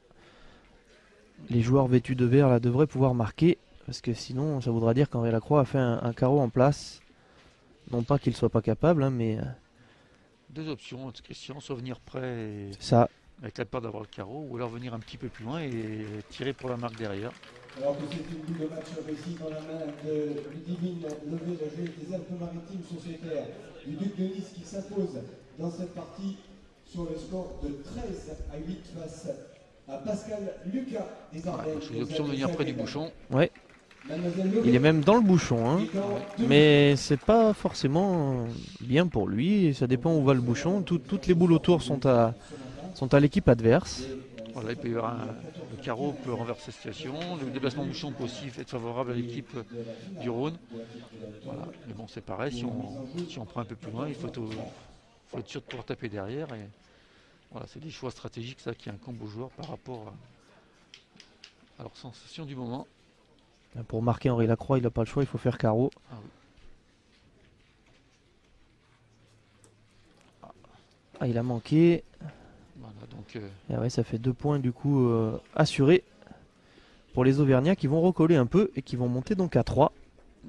Les joueurs vêtus de vert là, devraient pouvoir marquer, parce que sinon, ça voudra dire qu'Henri Lacroix a fait un carreau en place. Non pas qu'il ne soit pas capable, hein, mais...
2 options, Christian, soit venir près et...
ça.
Avec la peur d'avoir le carreau, ou alors venir un petit peu plus loin et tirer pour la marque derrière.
Alors que c'est une boule de match réussie dans la main de Ludivine Levé, la joueuse des Alpes-Maritimes sociétaires du Duc de Nice, qui s'impose dans cette partie sur le score de 13 à 8 face à Pascal Lucas des Ardennes.
C'est l'option de venir près du bouchon.
Ouais. Il est même dans le bouchon, hein. Mais c'est pas forcément bien pour lui. Ça dépend où va le bouchon. Toutes les boules autour sont à l'équipe adverse.
Voilà, il peut y avoir le carreau peut renverser la situation. Le déplacement bouchon peut aussi être favorable à l'équipe du Rhône. Voilà. Mais bon, c'est pareil, si on prend un peu plus loin, il faut être sûr de pouvoir taper derrière. Et voilà, c'est des choix stratégiques ça, qui incombent aux joueurs par rapport à leur sensation du moment.
Pour marquer Henri Lacroix, il n'a pas le choix, il faut faire carreau.
Ah oui.
Ah, il a manqué.
Voilà, donc,
et ouais, ça fait 2 points du coup assurés pour les Auvergnats qui vont recoller un peu et qui vont monter donc à 3.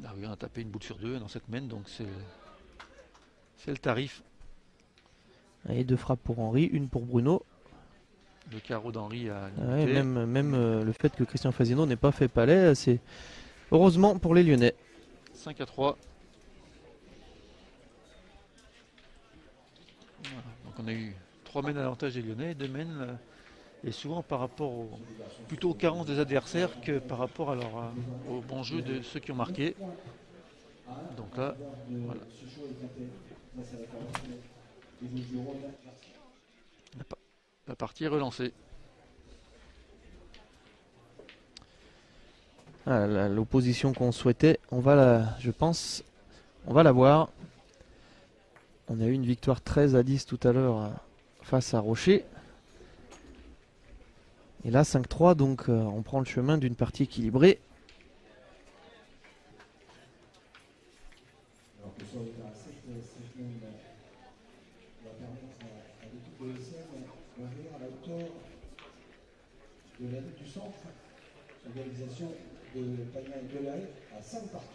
Ah oui, on a tapé une boule sur 2 dans cette main, donc c'est le tarif.
Et 2 frappes pour Henri, une pour Bruno.
Le carreau d'Henri a
ouais, même le fait que Christian Fasino n'ait pas fait palais, c'est heureusement pour les Lyonnais.
5 à 3. Voilà, donc on a eu 3 mènes à l'avantage des Lyonnais, 2 mènes, et souvent par rapport plutôt aux carences des adversaires que par rapport à au bon jeu de ceux qui ont marqué. Donc là, voilà. La partie est relancée.
Ah, l'opposition qu'on souhaitait, je pense, on va la voir. On a eu une victoire 13 à 10 tout à l'heure face à Rocher. Et là 5-3, donc on prend le chemin d'une partie équilibrée.
du centre. Organisation de Pagna et Delay à 5 partout.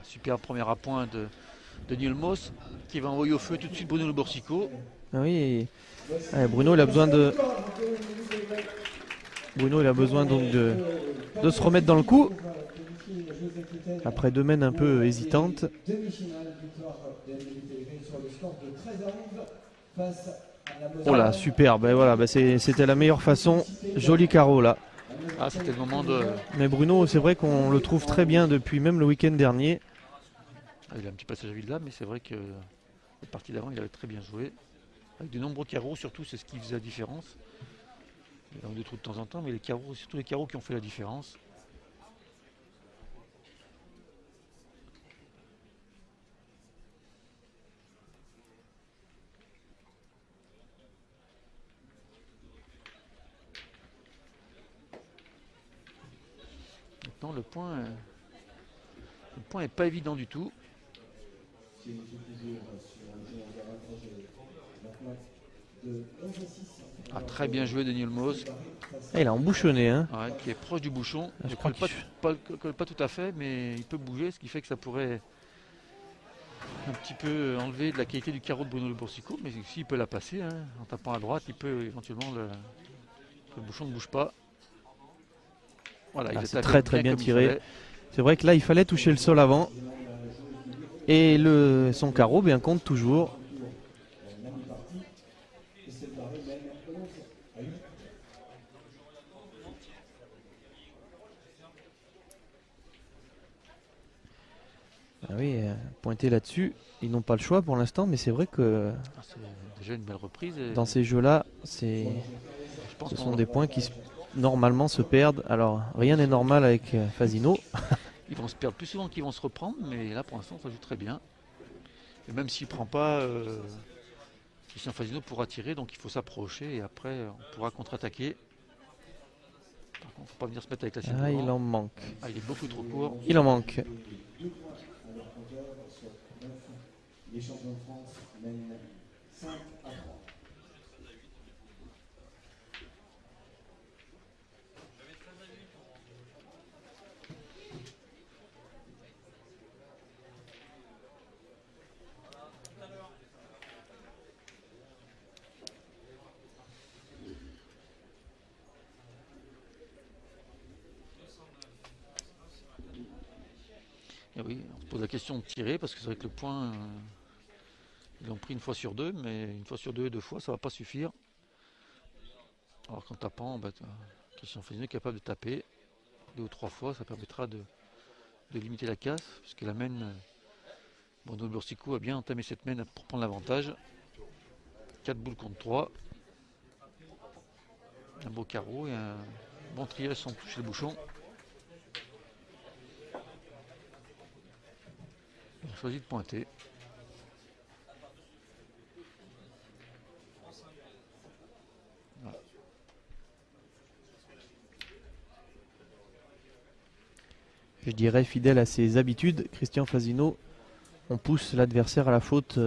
Super premier à point de Daniel Moss qui va envoyer au feu tout de suite Bruno Le Borsico.
Ah oui, Bruno il a besoin de donc de se remettre dans le coup après 2 mènes un peu hésitantes. Oh là, super, voilà, c'était la meilleure façon, joli carreau là.
Ah, c'était le moment de...
Mais Bruno, c'est vrai qu'on le trouve très bien depuis même le week-end dernier.
Il a un petit passage à vide là, mais c'est vrai que la partie d'avant, il avait très bien joué. Avec de nombreux carreaux, surtout, c'est ce qui faisait la différence. Il y a un ou deux trous de temps en temps, mais les carreaux, surtout les carreaux qui ont fait la différence. Maintenant, le point est pas évident du tout. Ah, très bien joué Daniel Moss.
Il a embouchonné, hein.
Ouais, qui est proche du bouchon.
Je
Il ne
crois
colle pas tout à fait, mais il peut bouger, ce qui fait que ça pourrait un petit peu enlever de la qualité du carreau de Bruno Le Borsico. Mais s'il peut la passer, hein, en tapant à droite, il peut éventuellement le bouchon ne bouge pas. Voilà,
c'est très bien tiré. C'est vrai que là, il fallait toucher le sol avant. Et son carreau bien compte toujours. Ah oui, pointer là-dessus, ils n'ont pas le choix pour l'instant, mais c'est vrai que
c'est déjà une belle reprise.
Dans ces jeux-là, ce sont des points qui normalement se perdent. Alors, rien n'est normal avec Fasino.
Ils vont se perdre plus souvent qu'ils vont se reprendre, mais là pour l'instant ça joue très bien. Et même s'il ne prend pas, Christian Fasino pourra tirer, donc il faut s'approcher et après on pourra contre-attaquer. Par contre, il ne faut pas venir se mettre avec la cible.
Ah, il en manque.
Ah, il est beaucoup trop court.
Il en manque.
Les champions de France mènent 5 à 3.
Et oui, on se pose la question de tirer parce que c'est vrai que le point, ils l'ont pris une fois sur deux, mais une fois sur deux fois, ça ne va pas suffire. Alors qu'en tapant, Christian Fasino est capable de taper 2 ou 3 fois, ça permettra de limiter la casse, puisque la mène, Bruno Le Borsico a bien entamé cette mène pour prendre l'avantage. 4 boules contre 3. Un beau carreau et un bon triage sans toucher le bouchon. Il a choisi de pointer. Voilà.
Je dirais fidèle à ses habitudes, Christian Fasino, on pousse l'adversaire à la faute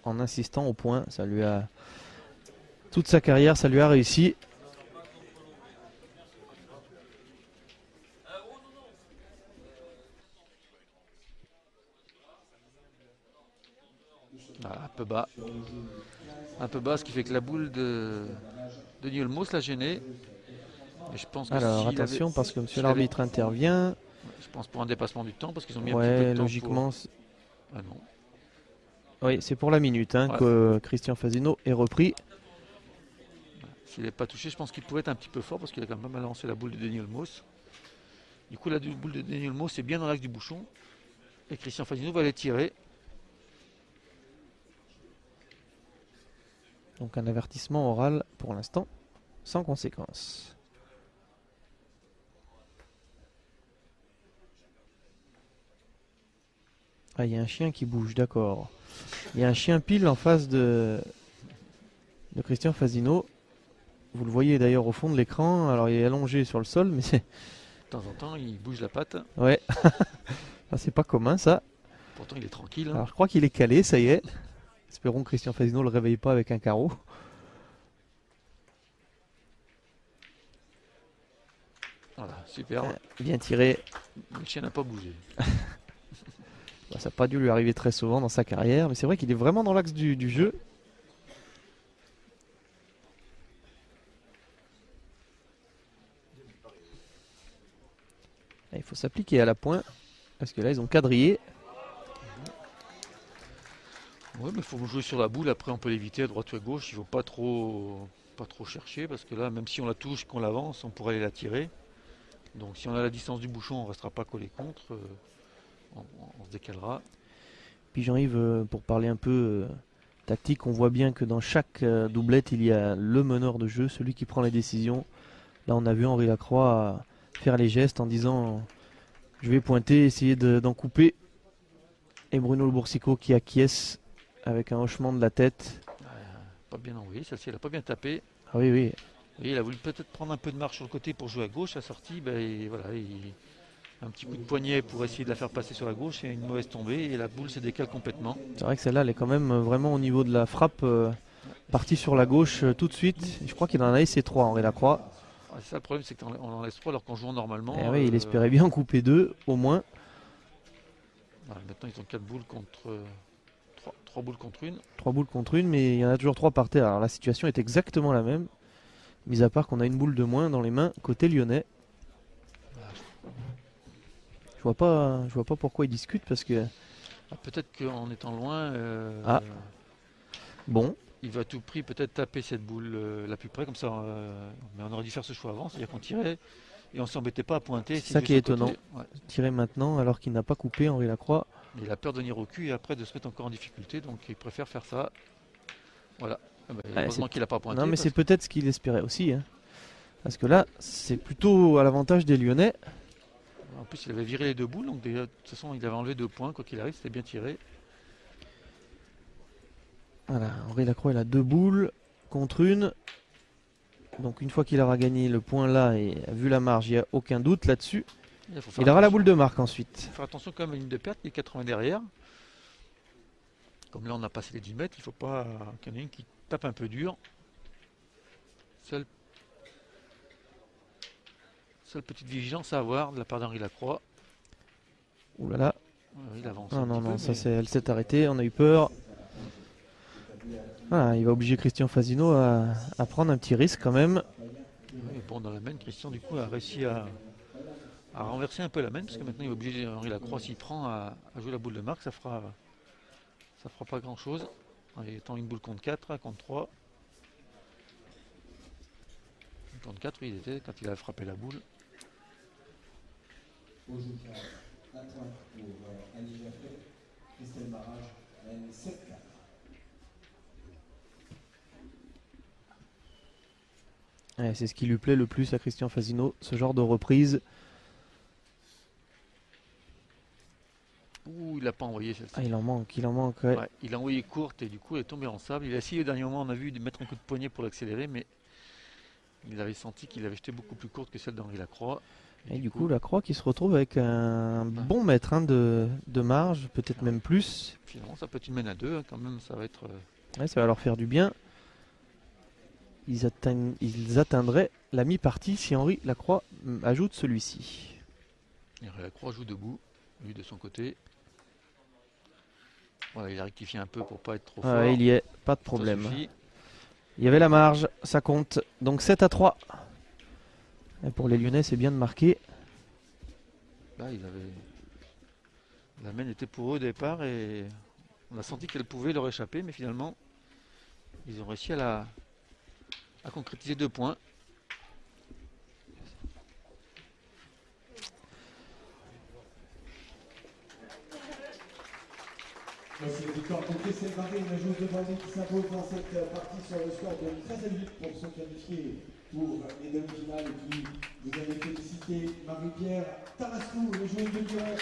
en insistant au point. Ça lui a toute sa carrière, ça lui a réussi.
Voilà, un peu bas, ce qui fait que la boule de Daniel Moss l'a gêné. Et je pense que
alors attention parce que monsieur l'arbitre intervient.
Je pense pour un dépassement du temps parce qu'ils ont mis un petit peu de temps.
Logiquement.
Ah non.
Oui, c'est pour la minute que Christian Fasino est repris.
S'il n'est pas touché, je pense qu'il pouvait être un petit peu fort parce qu'il a quand même pas mal lancé la boule de Daniel Moss. Du coup, la boule de Daniel Moss est bien dans l'axe du bouchon. Et Christian Fasino va les tirer.
Donc un avertissement oral pour l'instant, sans conséquence. Ah, il y a un chien qui bouge, d'accord. Il y a un chien pile en face de Christian Fasino. Vous le voyez d'ailleurs au fond de l'écran. Alors il est allongé sur le sol, mais c'est...
De temps en temps, il bouge la patte.
Ouais. Ah, c'est pas commun ça.
Pourtant, il est tranquille.
Alors je crois qu'il est calé, ça y est. Espérons que Christian Fazino le réveille pas avec un carreau.
Voilà, super.
Bien tiré.
Le chien n'a pas bougé.
Bah, ça n'a pas dû lui arriver très souvent dans sa carrière, mais c'est vrai qu'il est vraiment dans l'axe du jeu. Et il faut s'appliquer à la pointe, parce que là ils ont quadrillé.
Oui, mais il faut jouer sur la boule. Après, on peut l'éviter à droite ou à gauche. Il ne faut pas trop chercher, parce que là, même si on la touche, qu'on l'avance, on pourrait aller la tirer. Donc si on a la distance du bouchon, on ne restera pas collé contre. On se décalera.
Puis Jean-Yves, pour parler un peu tactique, on voit bien que dans chaque doublette, il y a le meneur de jeu, celui qui prend les décisions. Là, on a vu Henri Lacroix faire les gestes en disant je vais pointer, essayer d'en couper. Et Bruno Le Boursicot qui acquiesce avec un hochement de la tête.
Pas bien envoyé, celle-ci elle n'a pas bien tapé.
Ah oui, oui.
Et il a voulu peut-être prendre un peu de marche sur le côté pour jouer à gauche. La sortie, voilà, un petit coup de poignet pour essayer de la faire passer sur la gauche et une mauvaise tombée et la boule se décale complètement.
C'est vrai que celle-là, elle est quand même vraiment au niveau de la frappe, partie sur la gauche tout de suite. Je crois qu'il en a laissé 3, Henri Lacroix.
C'est ça le problème, c'est qu'on en laisse 3 alors qu'en jouant normalement.
Et oui, il espérait bien en couper 2 au moins.
Voilà, maintenant ils ont 4 boules contre 3 boules contre une.
3 boules contre une, mais il y en a toujours 3 par terre. Alors la situation est exactement la même. Mis à part qu'on a une boule de moins dans les mains côté lyonnais. Je vois pas pourquoi ils discutent parce que.
Peut-être qu'en étant loin,
bon,
il va à tout prix peut-être taper cette boule la plus près comme ça. Mais on aurait dû faire ce choix avant, c'est-à-dire qu'on tirait et on s'embêtait pas à pointer.
C'est ça qui est étonnant. Ouais. Tirer maintenant alors qu'il n'a pas coupé Henri Lacroix.
Il a peur de venir au cul et après de se mettre encore en difficulté, donc il préfère faire ça. Voilà. Heureusement qu'il n'a pas pointé.
Non, mais c'est peut-être ce qu'il espérait aussi. Hein. Parce que là, c'est plutôt à l'avantage des Lyonnais.
En plus, il avait viré les 2 boules, donc de toute façon, il avait enlevé 2 points. Quoi qu'il arrive, c'était bien tiré.
Voilà, Henri Lacroix, il a 2 boules contre une. Donc, une fois qu'il aura gagné le point là et vu la marge, il n'y a aucun doute là-dessus. Il aura la boule de marque ensuite.
Il faut faire attention quand même à une ligne de perte, il est 80 derrière. Comme là, on a passé les 10 mètres, il ne faut pas qu'il y en ait une qui tape un peu dur. Seule petite vigilance à avoir de la part d'Henri Lacroix.
Ouh là là.
Il avance.
Non, ça elle s'est arrêtée, on a eu peur. Voilà, il va obliger Christian Fazino à prendre un petit risque quand même.
Oui, bon, dans la main, Christian du coup a réussi à renverser un peu la main, parce que maintenant il va obliger Henri Lacroix, s'il prend, à jouer la boule de marque, ça fera pas grand chose. Étant une boule contre 4, contre 3. Contre 4, oui, il était quand il a frappé la boule.
Au jeu un point pour Annie Jaffray. Christelle Barrage mène 7-4.
Ouais, c'est ce qui lui plaît le plus à Christian Fazino, ce genre de reprise.
Ouh, il n'a pas envoyé celle-ci.
Il en manque. Ouais.
Ouais, il a envoyé courte et du coup elle est tombée en sable. Il a essayé au dernier moment, on a vu, de mettre un coup de poignet pour l'accélérer, mais il avait senti qu'il avait jeté beaucoup plus courte que celle d'Henri Lacroix.
Et du coup, Lacroix qui se retrouve avec un bon mètre de marge, peut-être même plus.
Finalement, ça peut être une mène à 2, hein, quand même, ça va être...
Ouais, ça va leur faire du bien. Ils atteindraient la mi-partie si Henri Lacroix ajoute celui-ci.
Henri Lacroix joue debout, lui de son côté. Voilà, il a rectifié un peu pour pas être trop fort.
Il y est, pas de problème. Il y avait la marge, ça compte. Donc 7-3. Et pour les Lyonnais, c'est bien de marquer.
Là, la main était pour eux au départ et on a senti qu'elle pouvait leur échapper, mais finalement, ils ont réussi à concrétiser 2 points.
Voici le victoire pour Christelle Barré, une joueuse de Bordeaux qui s'impose dans cette partie sur le score de 13-8 pour se qualifier pour les demi-finales. Et puis, vous avez félicité Marie-Pierre Tarascou, les joueuses de Lyon,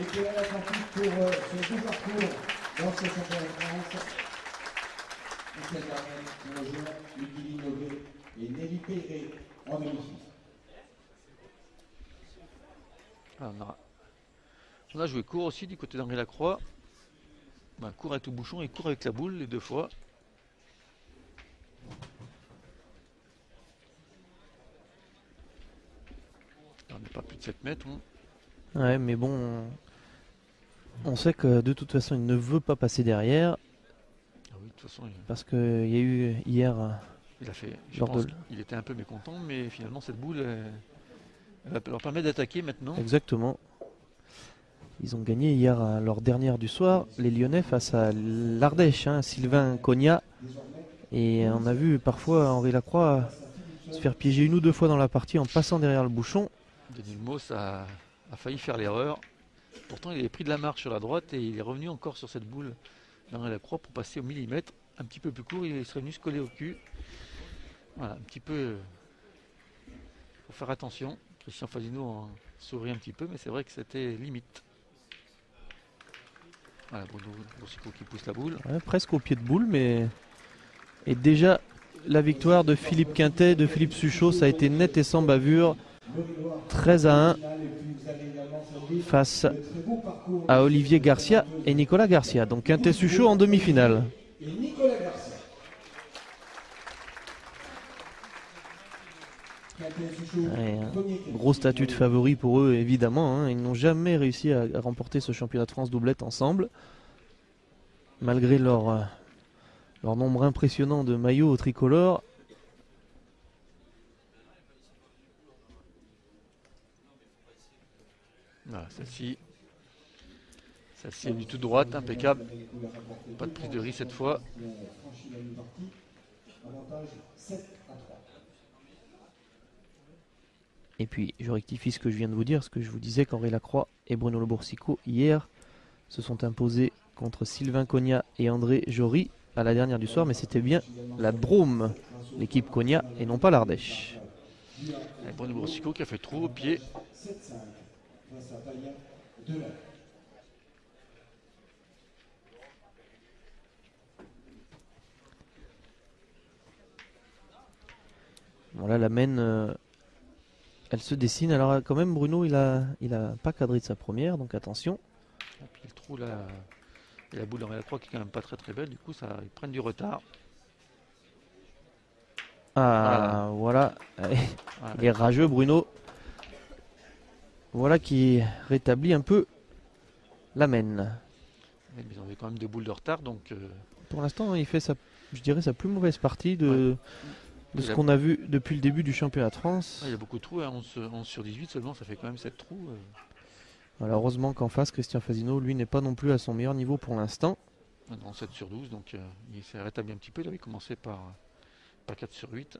et qui est à l'Atlantique pour ce beau parcours dans ce championnat de France. Christelle Barré, qui rejoint Lucky Nové et Nelly Perret en demi-finale.
Ah, on a joué court aussi du côté d'Henri Lacroix. Ben, court avec le bouchon et court avec la boule les deux fois. On n'est pas plus de 7 mètres. Hein.
Ouais, mais bon, on sait que de toute façon, il ne veut pas passer derrière.
Ah oui, de toute façon,
Parce qu'il y a eu hier.
il a fait. Je
lors
pense
de-
qu'il était un peu mécontent, mais finalement cette boule, elle va leur permettre d'attaquer maintenant.
Exactement. Ils ont gagné hier à leur dernière du soir, les Lyonnais face à l'Ardèche, hein, Sylvain Cogna. Et on a vu parfois Henri Lacroix se faire piéger une ou deux fois dans la partie en passant derrière le bouchon.
Denis Moss a failli faire l'erreur. Pourtant, il avait pris de la marche sur la droite et il est revenu encore sur cette boule d'Henri Lacroix pour passer au millimètre. Un petit peu plus court, il serait venu se coller au cul. Voilà, un petit peu. Il faut faire attention. Christian Fasino en sourit un petit peu, mais c'est vrai que c'était limite. Voilà, Bruno Boursicot qui pousse la boule.
Ouais, presque au pied de boule, mais. Et déjà, la victoire de Philippe Quintet, de Philippe Suchot, ça a été net et sans bavure. 13-1 face à Olivier Garcia et Nicolas Garcia. Donc Quintet-Suchot en demi-finale.
Et Nicolas Garcia.
Ouais, gros statut de favori pour eux, évidemment. Hein. Ils n'ont jamais réussi à remporter ce championnat de France doublette ensemble. Malgré leur nombre impressionnant de maillots au tricolore.
Voilà, celle-ci est du tout droite, impeccable. Pas de prise de risque cette fois.
Et puis, je rectifie ce que je viens de vous dire, ce que je vous disais qu'Henri Lacroix et Bruno Le Boursicot, hier, se sont imposés contre Sylvain Cogna et André Jory à la dernière du soir, mais c'était bien la Drôme, l'équipe Cogna, et non pas l'Ardèche.
Avec Bruno Boursicot qui a fait trou au pied.
7-5 face à Payen de la.
Voilà, la mène, elle se dessine. Alors quand même, Bruno, il a pas cadré de sa première, donc attention.
Et puis le trou là, et la boule d'Henri Lacroix qui est quand même pas très très belle, du coup ils prennent du retard.
Ah, voilà.
Voilà.
Il est rageux, Bruno. Voilà qui rétablit un peu la mène.
Mais ils avaient quand même 2 boules de retard, donc
Pour l'instant, il fait je dirais, sa plus mauvaise partie de ce qu'on a vu depuis le début du championnat de France.
il y a beaucoup de trous, hein, 11 sur 18 seulement, ça fait quand même 7 trous.
Voilà, heureusement qu'en face, Christian Fasino, lui, n'est pas non plus à son meilleur niveau pour l'instant.
Maintenant 7 sur 12, donc il s'est rétabli un petit peu. Il avait commencé par 4 sur 8.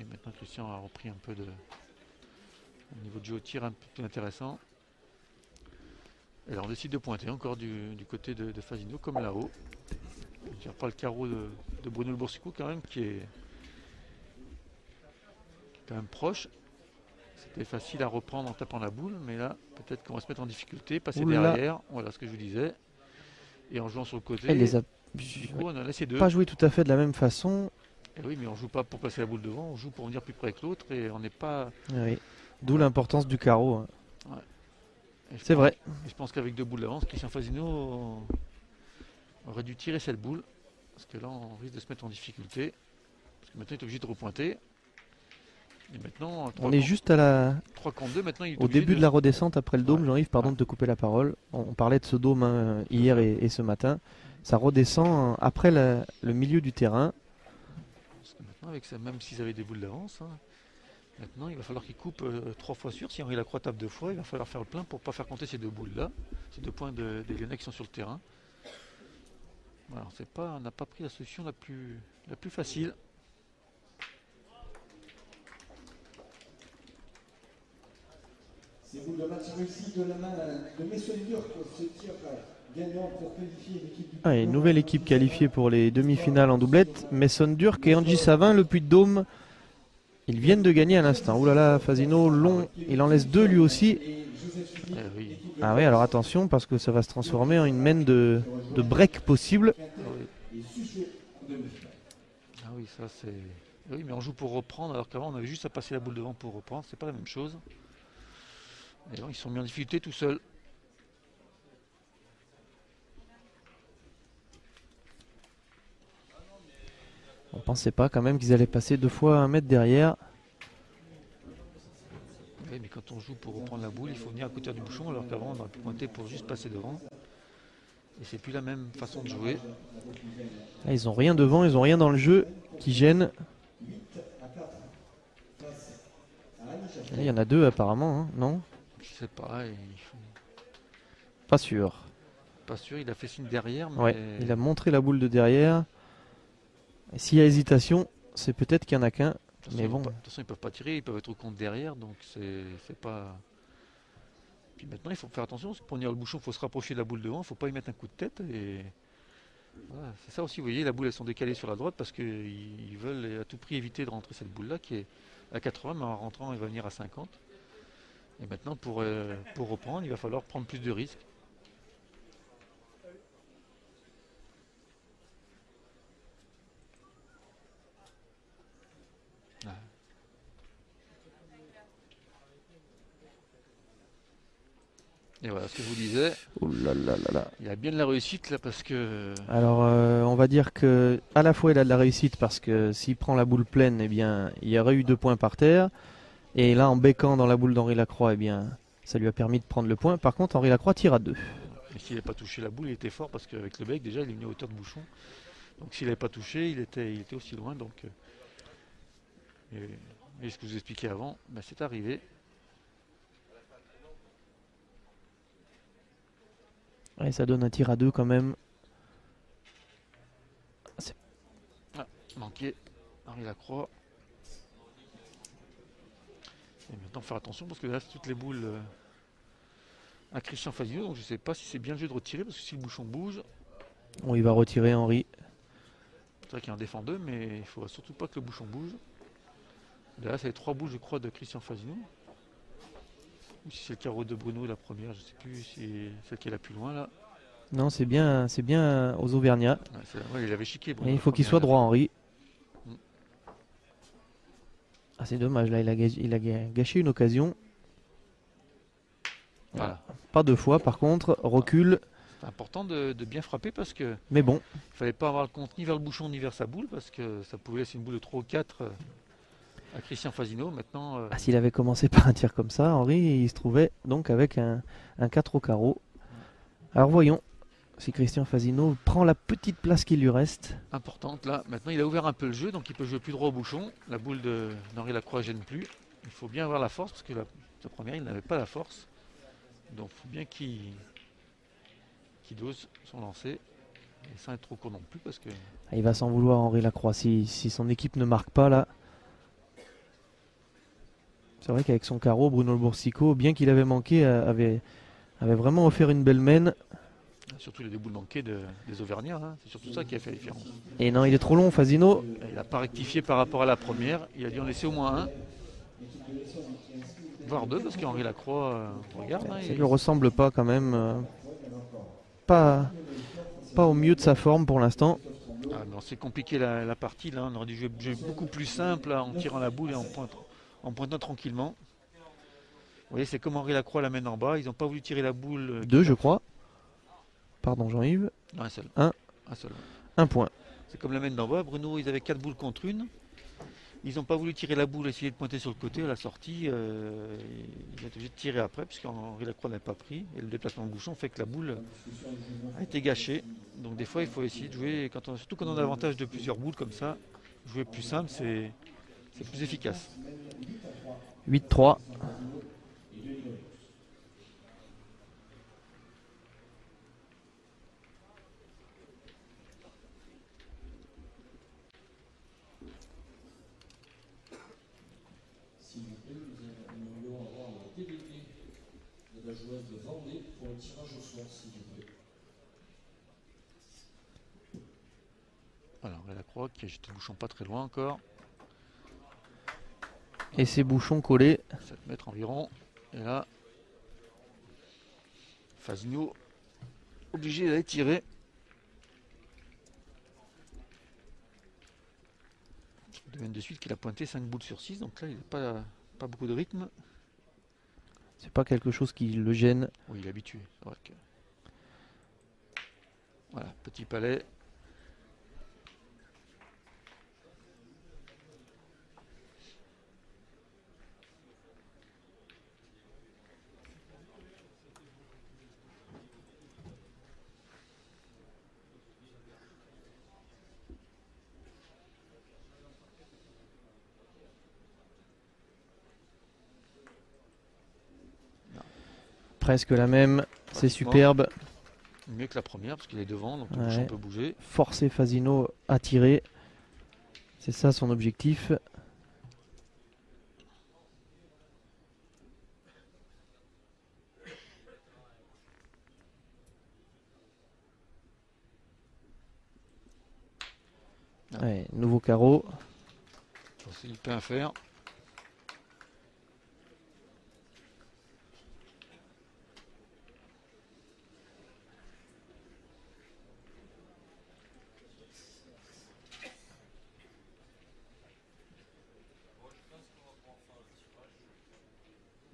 Et maintenant Christian a repris un peu au niveau de jeu au tir un peu plus intéressant. Et là on décide de pointer encore du côté de Fasino comme là-haut. Je tire pas le carreau de Bruno Le Boursicot quand même qui est quand même proche. C'était facile à reprendre en tapant la boule, mais là peut-être qu'on va se mettre en difficulté, passer
Oula.
derrière, voilà ce que je vous disais. Et en jouant sur le côté,
Elle les a
du coup on a laissé deux.
pas joué tout à fait de la même façon.
Et oui, mais on joue pas pour passer la boule devant, on joue pour venir plus près que l'autre et on n'est pas.
Oui. D'où l'importance du carreau. Hein.
Et je
C'est
pense-
vrai.
et je pense qu'avec 2 boules d'avance, Christian Fasino aurait dû tirer cette boule. Parce que là, on risque de se mettre en difficulté. Parce que maintenant, il est obligé de repointer. Et maintenant,
On est juste à
3 contre 2, maintenant, il est
au
obligé
début de la redescente après le dôme.
Ouais.
Jean-Yves, pardon
Ouais.
de te couper la parole. On parlait de ce dôme hein, hier et ce matin. Ça redescend après le milieu du terrain.
Parce que maintenant, même s'ils avaient des boules d'avance, hein, maintenant, il va falloir qu'ils coupent 3 fois sûr. Si Henri Lacroix tape 2 fois, il va falloir faire le plein pour ne pas faire compter ces 2 boules-là. Ces 2 points des Lyonnais qui sont sur le terrain. Voilà, on n'a pas pris la solution la plus facile.
C'est vous le match réussi de la main de Messonnier pour ce tir gagnant pour qualifier l'équipe du.
Ah, et une nouvelle équipe qualifiée pour les demi-finales en doublette. Messon Durk et Angie Savin, le Puy-de-Dôme. Ils viennent de gagner à l'instant. Ouh là là, Fasino, long, il en laisse 2 lui aussi.
Oui.
Ah oui, alors attention parce que ça va se transformer en une mène de break possible.
Ah oui, ça c'est. Oui, mais on joue pour reprendre, alors qu'avant on avait juste à passer la boule devant pour reprendre, c'est pas la même chose. Et donc ils sont mis en difficulté tout seuls.
On pensait pas quand même qu'ils allaient passer 2 fois 1 mètre derrière.
Oui, mais quand on joue pour reprendre la boule, il faut venir à côté du bouchon, alors qu'avant on aurait pu pointer pour juste passer devant. Et c'est plus la même façon de jouer.
Là, ils ont rien devant, ils ont rien dans le jeu qui gêne. Là, il y en a 2 apparemment, hein, non?
Je sais pas,
Pas sûr.
pas sûr, il a fait signe derrière, mais
Ouais, il a montré la boule de derrière. Et s'il y a hésitation, c'est peut-être qu'il n'y en a qu'un.
de toute
Mais
façon,
bon,
de toute façon, ils peuvent pas tirer, ils peuvent être au compte derrière, donc c'est pas. Puis maintenant, il faut faire attention, parce que pour venir le bouchon, il faut se rapprocher de la boule devant, il ne faut pas y mettre un coup de tête. Et voilà, c'est ça aussi, vous voyez, la boule, elles sont décalées sur la droite parce qu'ils veulent à tout prix éviter de rentrer cette boule-là qui est à 80, mais en rentrant, elle va venir à 50. Et maintenant, pour reprendre, il va falloir prendre plus de risques. Ah. Et voilà ce que je vous disais.
oh là là là là.
Il y a bien de la réussite là parce que.
Alors, on va dire que à la fois il a de la réussite parce que s'il prend la boule pleine, eh bien, il y aurait eu 2 points par terre. Et là, en bécant dans la boule d'Henri Lacroix, eh bien, ça lui a permis de prendre le point. Par contre, Henri Lacroix tire à 2.
Et s'il n'avait pas touché la boule, il était fort parce qu'avec le bec, déjà, il est venu à hauteur de bouchon. Donc s'il n'avait pas touché, il était aussi loin. Donc, et ce que je vous expliquais avant, ben, c'est arrivé.
Et ça donne un tir à 2 quand même.
Manqué. Henri Lacroix. Et maintenant, faire attention parce que là, c'est toutes les boules à Christian Fazio. Donc je ne sais pas si c'est bien le jeu de retirer parce que si le bouchon bouge,
Bon, il va retirer Henri.
c'est vrai qu'il y a un défend 2, mais il ne faudra surtout pas que le bouchon bouge. Là, c'est les 3 boules, je crois, de Christian Fazio. Ou si c'est le carreau de Bruno, la première, je ne sais plus si c'est celle qui est la plus loin là.
Non, c'est bien aux Auvergnats.
Ouais, il avait chiqué Bruno.
Et il faut qu'il
la
soit
première.
droit, Henri.
Mm.
Ah, c'est dommage, là, il a gâché une occasion.
Voilà.
Pas 2 fois, par contre, recul.
C'est important de bien frapper parce que
Mais bon,
il fallait pas avoir le compte ni vers le bouchon ni vers sa boule parce que ça pouvait laisser une boule de 3 ou 4 à Christian Fazino. Maintenant,
s'il avait commencé par un tir comme ça, Henri, il se trouvait donc avec un 4 au carreau. Alors voyons si Christian Fazino prend la petite place qui lui reste.
importante là. Maintenant, il a ouvert un peu le jeu, donc il peut jouer plus droit au bouchon. La boule d'Henri Lacroix gêne plus. Il faut bien avoir la force parce que sa première, il n'avait pas la force. Donc, il faut bien qu'il dose son lancer. Et sans être trop court non plus parce que.
Il va s'en vouloir Henri Lacroix si son équipe ne marque pas là. C'est vrai qu'avec son carreau, Bruno Boursicot, bien qu'il avait manqué, avait vraiment offert une belle mène.
Surtout les deux boules manquées des Auvergnats, hein. C'est surtout ça qui a fait la différence.
Et non, il est trop long, Fazino.
Et il n'a pas rectifié par rapport à la première. Il a dû en laisser au moins un. Voire 2 parce qu'Henri Lacroix, regarde. Hein,
Ça lui ressemble pas quand même. Pas au mieux de sa forme pour l'instant.
Ah, c'est compliqué la partie. Là, on aurait dû jouer beaucoup plus simple là, en tirant la boule et en pointant tranquillement. Vous voyez, c'est comme Henri Lacroix la mène en bas. Ils n'ont pas voulu tirer la boule.
2, je crois. Pardon, Jean-Yves.
Non, un seul.
Un.
Un seul.
1 point.
C'est comme la mène d'en bas. Bruno, ils avaient 4 boules contre une. Ils n'ont pas voulu tirer la boule, essayer de pointer sur le côté à la sortie. Ils ont été obligés de tirer après, puisqu'Henri Lacroix n'avait pas pris. Et le déplacement de bouchon fait que la boule a été gâchée. Donc des fois, il faut essayer de jouer, surtout quand on a l'avantage de plusieurs boules comme ça, jouer plus simple, c'est plus efficace.
8-3.
S'il vous plaît, nous aimerions avoir le DVD de la joueuse de Vendée pour le tirage au sort, s'il vous plaît.
Voilà, Henri Lacroix qui a jeté le bouchon pas très loin encore.
Et ses bouchons collés.
7 mètres environ. Et là, Fazio obligé d'aller tirer. de suite qu'il a pointé 5 boules sur 6, donc là il n'a pas beaucoup de rythme.
C'est pas quelque chose qui le gêne.
Oui, il est habitué. C'est vrai que... Voilà, petit palais.
Presque la même. C'est
Pratiquement.
superbe.
Mieux que la première parce qu'il est devant, donc le
Ouais.
bouchon peut bouger.
Forcer Fasino à tirer. C'est ça son objectif. Ouais, nouveau carreau.
C'est hyper à faire.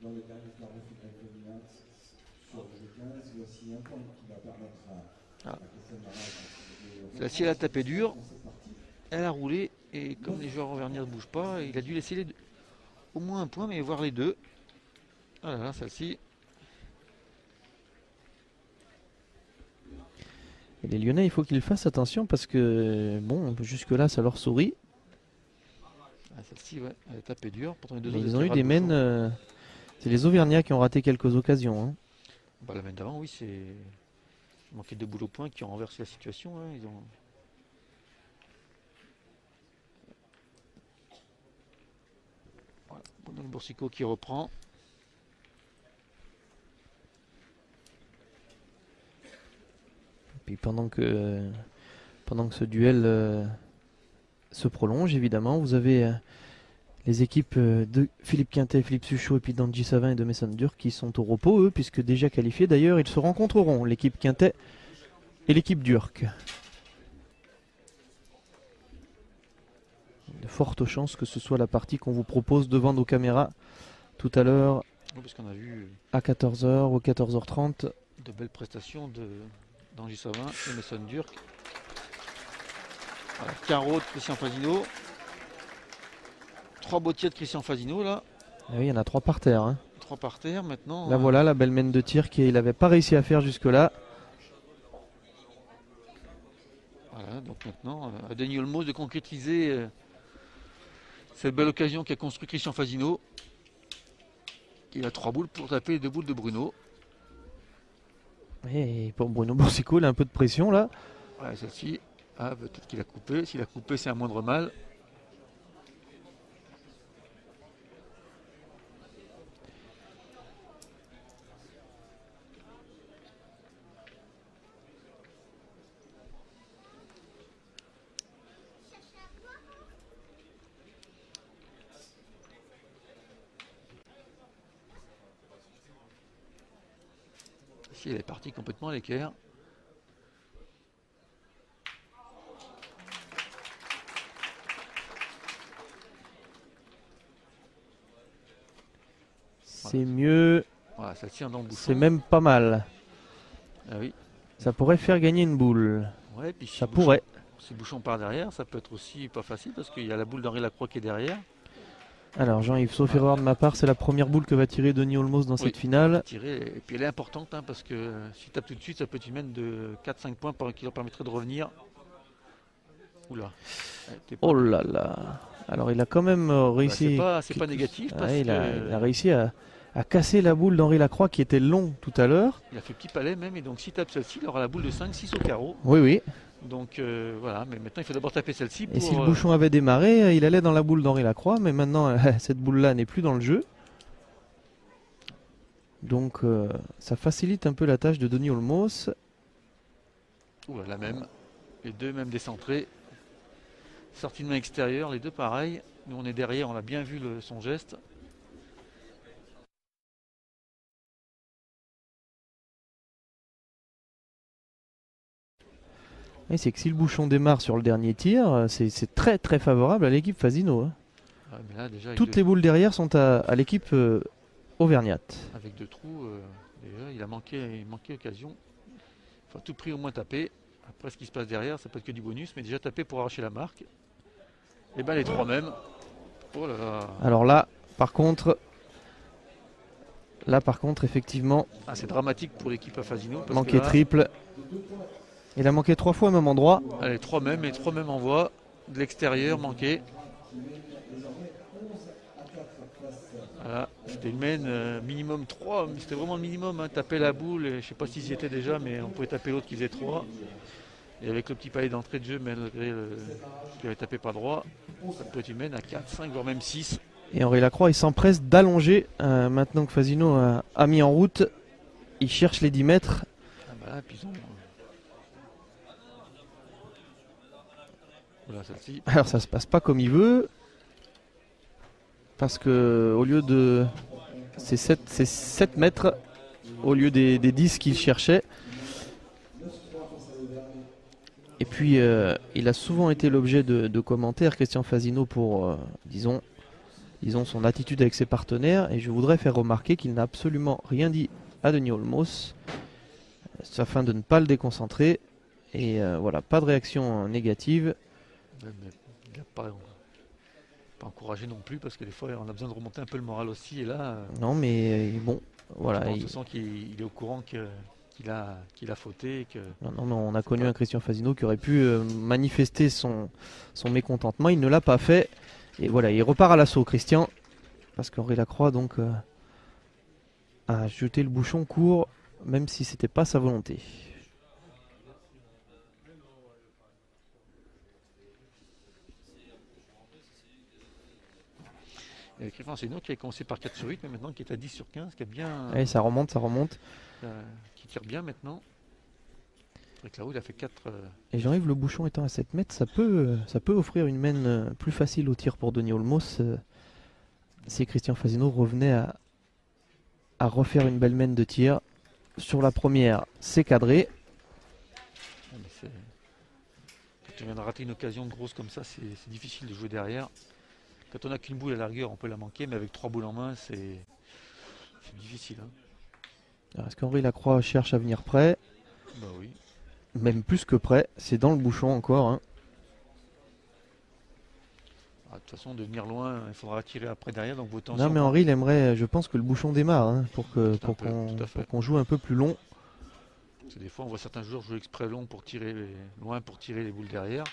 Dans le dernier quart de finale féminin sur le jeu 15, voici un point qui va permettre à Christiane Marat de...
Celle-ci, elle a tapé dur. Elle a roulé et comme les joueurs en vernier ne bougent pas, il a dû laisser au moins un point, mais voir les deux. Voilà, celle-ci.
Et les Lyonnais, il faut qu'ils fassent attention parce que, bon, jusque-là, ça leur sourit.
Ah, celle-ci, ouais, elle a tapé dur. Pourtant, les deux
Mais
autres
ils ont eu
étaient
des
ras le bouchon.
mènes. C'est les Auvergnats qui ont raté quelques occasions. Hein.
Bah, la main d'avant, oui, c'est. Il manquait de boules au point qui ont renversé la situation. Hein. Ils ont... Voilà. Bruno Boursicot qui reprend.
Puis pendant que ce duel se prolonge, évidemment, vous avez les équipes de Philippe Quintet, Philippe Suchot et puis d'Andy Savin et de Messon Dur qui sont au repos, eux, puisque déjà qualifiés. D'ailleurs, ils se rencontreront, l'équipe Quintet et l'équipe Durk. De fortes chances que ce soit la partie qu'on vous propose devant nos caméras tout à l'heure
Oui, parce qu'on a vu
à 14h ou 14h30.
de belles prestations d'Angie Savin et Messon Durk. Voilà, carreau de Christian Fasino. 3 bottiers de Christian Fasino là.
Ah oui, il y en a 3 par terre. Hein.
3 par terre maintenant.
Là voilà la belle mène de tir qu'il n'avait pas réussi à faire jusque-là.
Voilà, donc maintenant à Denis Olmos de concrétiser cette belle occasion qu'a construit Christian Fasino. Il a 3 boules pour taper les 2 boules de Bruno.
Et pour Bruno Boursicot, il a un peu de pression là.
Ouais, celle-ci, ah, peut-être qu'il a coupé. S'il a coupé, c'est un moindre mal. Si elle est partie complètement à l'équerre.
C'est mieux,
Voilà, ça tient dans le bouchon.
c'est même pas mal.
Ah oui.
Ça pourrait faire gagner une boule.
Ouais, puis si
Ça
le bouchon-
pourrait.
si le bouchon part derrière, ça peut être aussi pas facile parce qu'il y a la boule d'Henri Lacroix qui est derrière.
Alors Jean-Yves, sauf erreur de ma part, c'est la première boule que va tirer Denis Olmos dans cette finale.
Tirer, et puis elle est importante hein, parce que s'il tape tout de suite, ça peut être une mène de 4-5 points qui leur permettrait de revenir. Oula.
Oh là là. Alors il a quand même réussi.
C'est pas négatif parce
il a
que
réussi à casser la boule d'Henri Lacroix qui était long tout à l'heure.
il a fait petit palais même et donc s'il tape celle-ci, il aura la boule de 5-6 au carreau.
Oui, oui.
Donc voilà, mais maintenant il faut d'abord taper celle-ci.
Et si le bouchon avait démarré, il allait dans la boule d'Henri Lacroix, mais maintenant cette boule-là n'est plus dans le jeu. Donc ça facilite un peu la tâche de Denis Olmos.
Oula, la même. Les deux même décentrés. Sortie de main extérieure, les deux pareils. Nous on est derrière, on a bien vu son geste.
Et c'est que si le bouchon démarre sur le dernier tir, c'est très très favorable à l'équipe Fasino, hein.
Ouais, mais là, déjà,
Toutes les boules derrière sont à l'équipe auvergnate.
avec 2 trous, déjà, il manquait l'occasion. Il faut à tout prix au moins taper. Après, ce qui se passe derrière, ça peut être que du bonus, mais déjà taper pour arracher la marque. Et ben les 3 mêmes. Oh là là.
Alors là par contre, effectivement,
Ah, c'est dramatique pour l'équipe à Fasino. Parce
manqué
que là,
triple. Il a manqué 3 fois au même endroit.
allez, 3 mêmes et 3 mêmes envois de l'extérieur manqués. Voilà, c'était une main minimum 3, mais c'était vraiment le minimum, hein. Taper la boule, et je sais pas s'ils y étaient déjà, mais on pouvait taper l'autre qui faisait 3. Et avec le petit palais d'entrée de jeu, malgré qui avait tapé pas droit, ça peut être une main à 4, 5, voire même 6.
Et Henri Lacroix, il s'empresse d'allonger maintenant que Fasino a mis en route. Il cherche les 10 mètres.
Ah bah là, puis ils ont... Voilà, celle-ci.
Alors ça se passe pas comme il veut. Parce que au lieu de... C'est 7 mètres au lieu des 10 qu'il cherchait. Et puis il a souvent été l'objet de commentaires, Christian Fasino, pour, disons, son attitude avec ses partenaires. Et je voudrais faire remarquer qu'il n'a absolument rien dit à Denis Olmos, afin de ne pas le déconcentrer. Et voilà, pas de réaction négative.
Ouais, mais il n'a pas encouragé non plus, parce que des fois, on a besoin de remonter un peu le moral aussi. Et là,
Non, mais bon, voilà.
on sent qu'il est au courant qu'il a fauté. Et que...
Non, mais on a connu un Christian Fasino qui aurait pu manifester son mécontentement. Il ne l'a pas fait. Et voilà, il repart à l'assaut, Christian. Parce qu'Henri Lacroix donc a jeté le bouchon court, même si c'était pas sa volonté.
Et Christian Fasino qui a commencé par 4 sur 8, mais maintenant qui est à 10 sur 15, qui a bien...
Et ça remonte.
qui tire bien maintenant. Avec là-haut, il a fait 4...
Et Jean-Yves, le bouchon étant à 7 mètres, ça peut offrir une main plus facile au tir pour Denis Olmos. Si Christian Fasino revenait à refaire une belle main de tir. Sur la première, c'est cadré.
Quand tu viens de rater une occasion grosse comme ça, c'est difficile de jouer derrière. Quand on n'a qu'une boule à la rigueur, on peut la manquer, mais avec 3 boules en main, c'est difficile, hein.
Est-ce qu'Henri Lacroix cherche à venir près?
Bah oui.
Même plus que près, c'est dans le bouchon encore, hein.
De toute façon, de venir loin, il faudra tirer après derrière, donc vos tensions...
Non, mais Henri, il aimerait, je pense que le bouchon démarre, hein, pour
Tout à fait.
qu'on joue un peu plus long.
Parce que des fois, on voit certains joueurs jouer exprès loin pour tirer les boules derrière.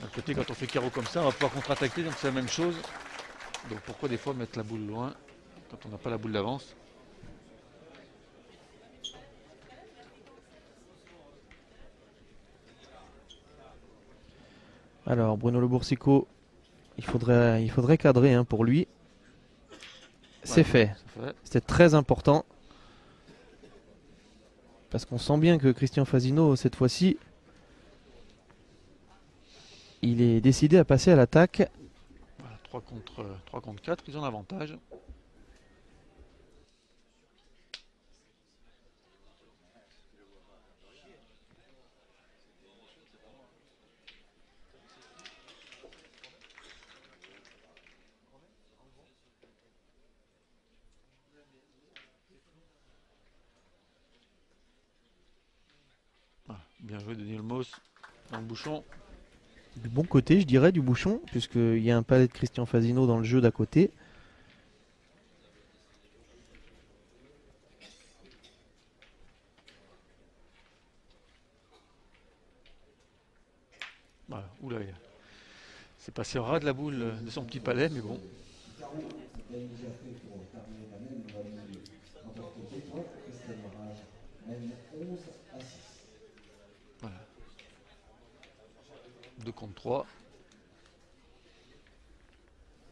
D'un côté, quand on fait carreau comme ça, on va pouvoir contre-attaquer, donc c'est la même chose. Donc pourquoi des fois mettre la boule loin quand on n'a pas la boule d'avance?
Alors, Bruno Le Boursicot, il faudrait cadrer, hein, pour lui. C'est fait. C'était très important. Parce qu'on sent bien que Christian Fasino, cette fois-ci, il est décidé à passer à l'attaque.
Voilà, 3 contre 4, ils ont l'avantage. Voilà, bien joué Denis Olmos dans le bouchon.
Du bon côté, je dirais, du bouchon, puisqu'il y a un palais de Christian Fasino dans le jeu d'à côté.
Voilà, oula, c'est passé au ras de la boule de son petit palais, mais bon. Voilà. 2 contre 3.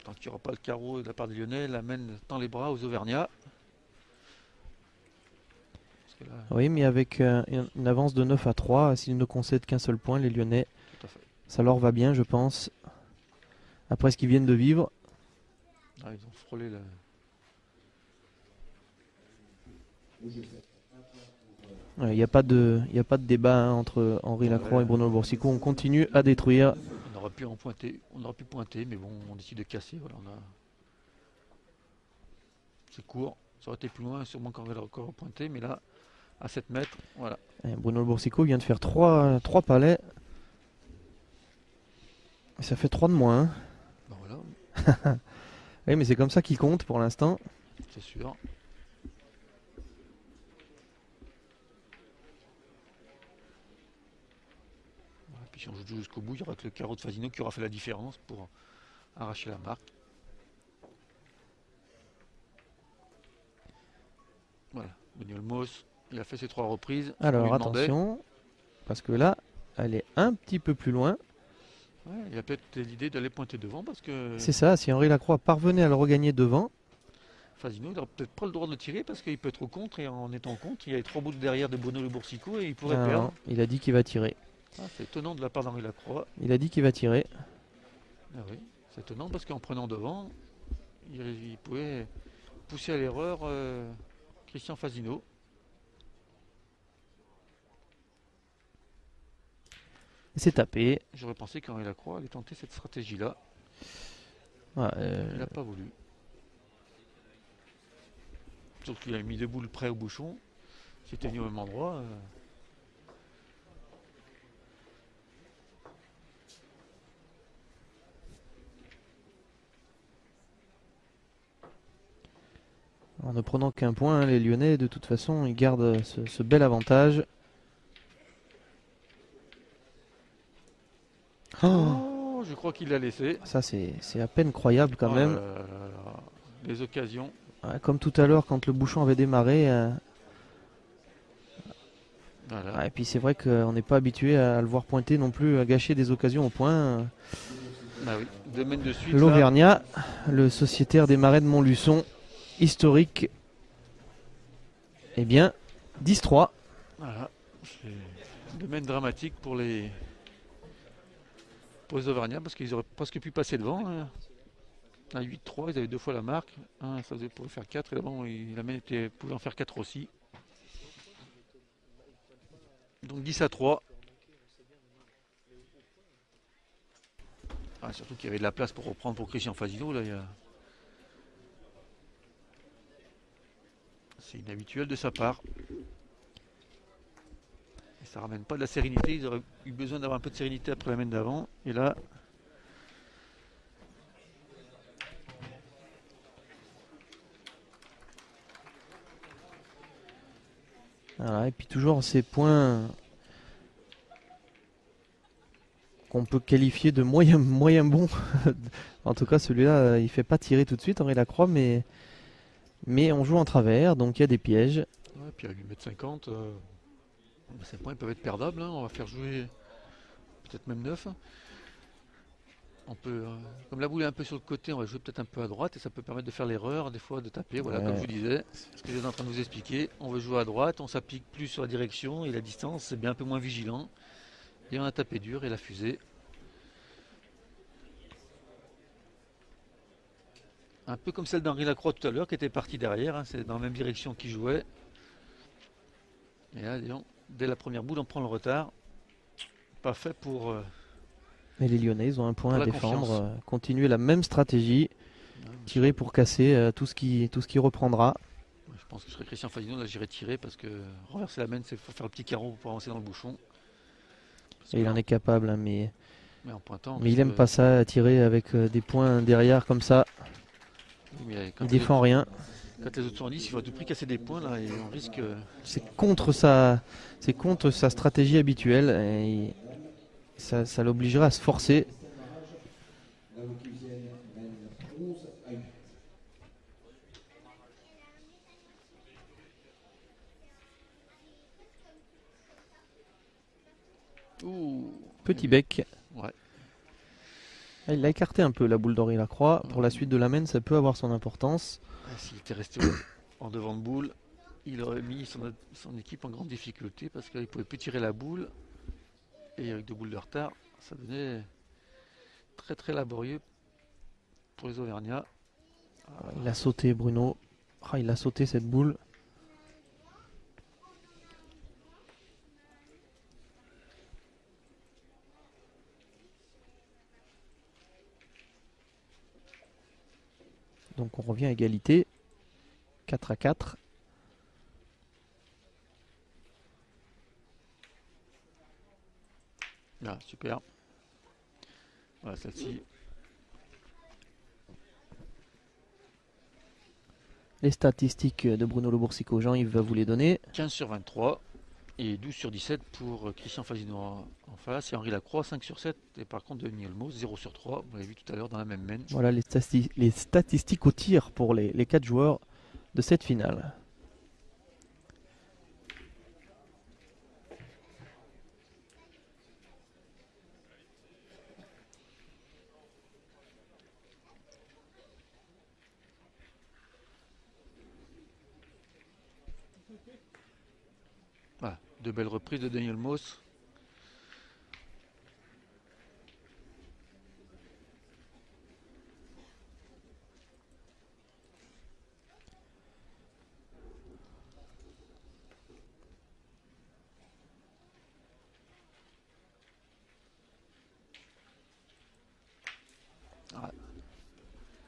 Tant qu'il n'y aura pas le carreau de la part des Lyonnais, la mène tend les bras aux Auvergnats. Là,
oui, mais avec une avance de 9 à 3, s'ils ne concèdent qu'un seul point, les Lyonnais, ça leur va bien, je pense. Après ce qu'ils viennent de vivre.
Ah, ils ont frôlé la...
Il n'y a pas de débat hein, entre Henri Lacroix et Bruno Boursicot. On continue à détruire.
On aurait pu pointer, mais bon, on décide de casser. Voilà, c'est court. Ça aurait été plus loin, sûrement qu'on aurait encore pointé, mais là, à 7 mètres, voilà.
Et Bruno Boursicot vient de faire 3 palets. Et ça fait 3 de moins. Hein.
Ben voilà,
Oui, mais c'est comme ça qu'il compte pour l'instant.
c'est sûr. Voilà, puis si on joue jusqu'au bout, il y aura que le carreau de Fasino qui aura fait la différence pour arracher la marque. Voilà, Benny Olmos, il a fait ses 3 reprises.
Alors attention, parce que là, elle est un petit peu plus loin.
Ouais, il a peut-être l'idée d'aller pointer devant parce que
C'est ça, si Henri Lacroix parvenait à le regagner devant.
Fasino n'aura peut-être pas le droit de le tirer parce qu'il peut être au contre et en étant contre, il y a les 3 bouts derrière de Bruno Le Boursicot et il pourrait
Ah,
perdre.
il a dit qu'il va tirer.
Ah, c'est étonnant de la part d'Henri Lacroix.
Il a dit qu'il va tirer.
Ah oui, c'est étonnant parce qu'en prenant devant, il pouvait pousser à l'erreur Christian Fasino.
C'est tapé.
J'aurais pensé qu'Henri Lacroix allait tenter cette stratégie-là.
Ouais,
Il n'a pas voulu. Sauf qu'il a mis 2 boules près au bouchon. C'était venu au même endroit.
En ne prenant qu'un point, hein, les Lyonnais, de toute façon, ils gardent ce bel avantage.
Oh, je crois qu'il l'a laissé.
Ça, c'est à peine croyable quand
Oh
même.
là là là là. Les occasions.
Ouais, comme tout à l'heure, quand le bouchon avait démarré.
Voilà.
Et puis c'est vrai qu'on n'est pas habitué à le voir pointer non plus, à gâcher des occasions au point.
Ah oui, 2 mètres de suite. Là.
L'Auvergnat, le sociétaire des Marais de Montluçon, historique. Eh bien, 10-3.
Voilà. C'est un domaine dramatique pour les Auvergnats parce qu'ils auraient presque pu passer devant. Hein. À 8-3, ils avaient 2 fois la marque. Ça pouvait faire 4 et là-bas, la main pouvait en faire 4 aussi. Donc 10-3. Surtout qu'il y avait de la place pour reprendre pour Christian Fasino. Là, c'est inhabituel de sa part. Et ça ramène pas de la sérénité. Ils auraient eu besoin d'avoir un peu de sérénité après la main d'avant. Et là.
Voilà, et puis toujours ces points qu'on peut qualifier de moyen bon. En tout cas, celui-là, il fait pas tirer tout de suite, Henri Lacroix, mais on joue en travers, donc il y a des pièges.
Ouais, puis à 8,50 m, ces points peuvent être perdables. Hein. On va faire jouer peut-être même 9. On peut, comme la boule est un peu sur le côté, on va jouer peut-être un peu à droite et ça peut permettre de faire l'erreur des fois de taper. Voilà, comme je vous disais, ce que j'étais en train de vous expliquer. On veut jouer à droite, on s'applique plus sur la direction et la distance, c'est bien un peu moins vigilant. Et on a tapé dur et la fusée. Un peu comme celle d'Henri Lacroix tout à l'heure qui était partie derrière. Hein, c'est dans la même direction qu'il jouait. Et là, disons, dès la première boule, on prend le retard. Pas fait pour.
Et les Lyonnais, ils ont un point à défendre.
Confiance.
Continuer la même stratégie. Tirer pour casser tout ce qui reprendra.
Je pense que je serais Christian Fasino, là j'irais tirer parce que renverser la main, c'est faut faire le petit carreau pour avancer dans le bouchon.
Et il en est capable, hein, mais
en pointant.
Mais il aime pas ça, tirer avec des points derrière comme ça.
Oui,
il défend rien.
Quand les autres sont en 10, il faut à tout prix casser des points là et on risque.
C'est contre sa stratégie habituelle et ça l'obligera à se forcer.
Ouh.
Petit bec.
Ouais.
Il l'a écarté un peu la boule d'Henri Lacroix. Pour la suite de la main, ça peut avoir son importance.
S'il était resté en devant de boule, il aurait mis son équipe en grande difficulté parce qu'il ne pouvait plus tirer la boule. Et avec 2 boules de retard, ça devenait très très laborieux pour les Auvergnats.
Il a sauté Bruno. Il a sauté cette boule. revient à égalité. 4-4.
Là, super. Voilà, celle-ci.
Les statistiques de Bruno Le Boursicot, Jean-Yves va vous les donner.
15 sur 23 et 12 sur 17 pour Christian Fazino en face et Henri Lacroix 5 sur 7 et par contre Denis Olmos 0 sur 3, vous l'avez vu tout à l'heure dans la même main.
Voilà les statistiques au tir pour les 4 joueurs de cette finale.
Voilà, de belles reprises de Denis Olmos.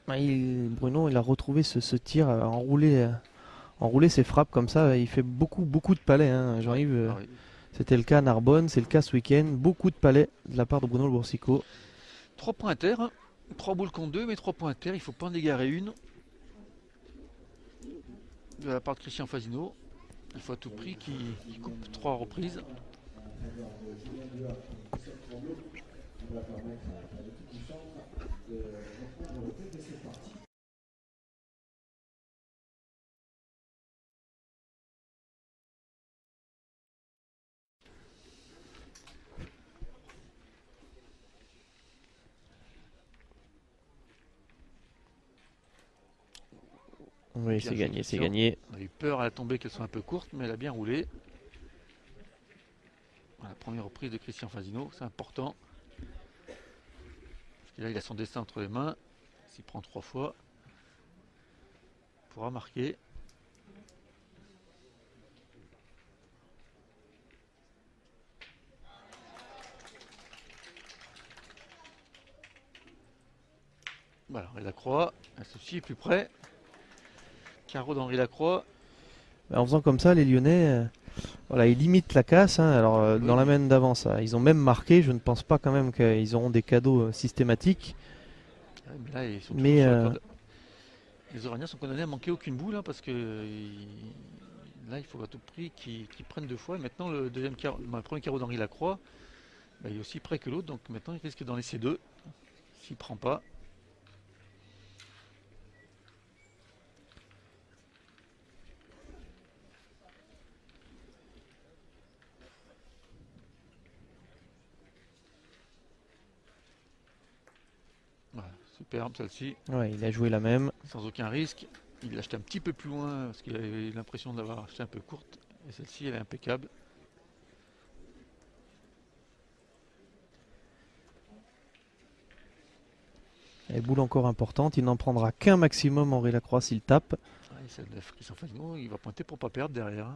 Bruno, il a retrouvé ce tir à enrouler ses frappes comme ça. Il fait beaucoup de palais, hein, Jean-Yves.
Oui.
C'était le cas à Narbonne, c'est le cas ce week-end. Beaucoup de palais de la part de Bruno Le Boursicot.
3 points inter, hein. 3 boules contre 2, mais 3 points inter, il ne faut pas en égarer une. De la part de Christian Fazino, il faut à tout prix qu'il coupe 3 reprises.
Oui, c'est gagné, c'est gagné.
On a eu peur à la tombée qu'elle soit un peu courte, mais elle a bien roulé. Voilà, première reprise de Christian Fazino, c'est important. Parce que là, il a son destin entre les mains. S'il prend 3 fois, il pourra marquer. Voilà, Henri Lacroix, ceci est plus près. Carreau d'Henri Lacroix.
En faisant comme ça, les Lyonnais, voilà, ils limitent la casse. Hein. Alors,
Oui.
dans la main d'avance, ils ont même marqué. Je ne pense pas quand même qu'ils auront des cadeaux systématiques.
Mais là, ils sont
Mais,
les Oraniens sont condamnés à manquer aucune boule, hein, parce que là, il faut à tout prix qu'ils prennent 2 fois. Et maintenant, le premier carreau d'Henri Lacroix, il est aussi près que l'autre. Donc maintenant, il risque d'en laisser 2. S'il ne prend pas. Voilà, superbe celle-ci.
Ouais, il a joué la même.
Sans aucun risque. Il l'a acheté un petit peu plus loin parce qu'il avait l'impression d'avoir acheté un peu courte. Et celle-ci, elle est impeccable.
Et boule encore importante. Il n'en prendra qu'un maximum Henri Lacroix s'il tape.
Ouais, celle de Christian Fazino, il va pointer pour ne pas perdre derrière.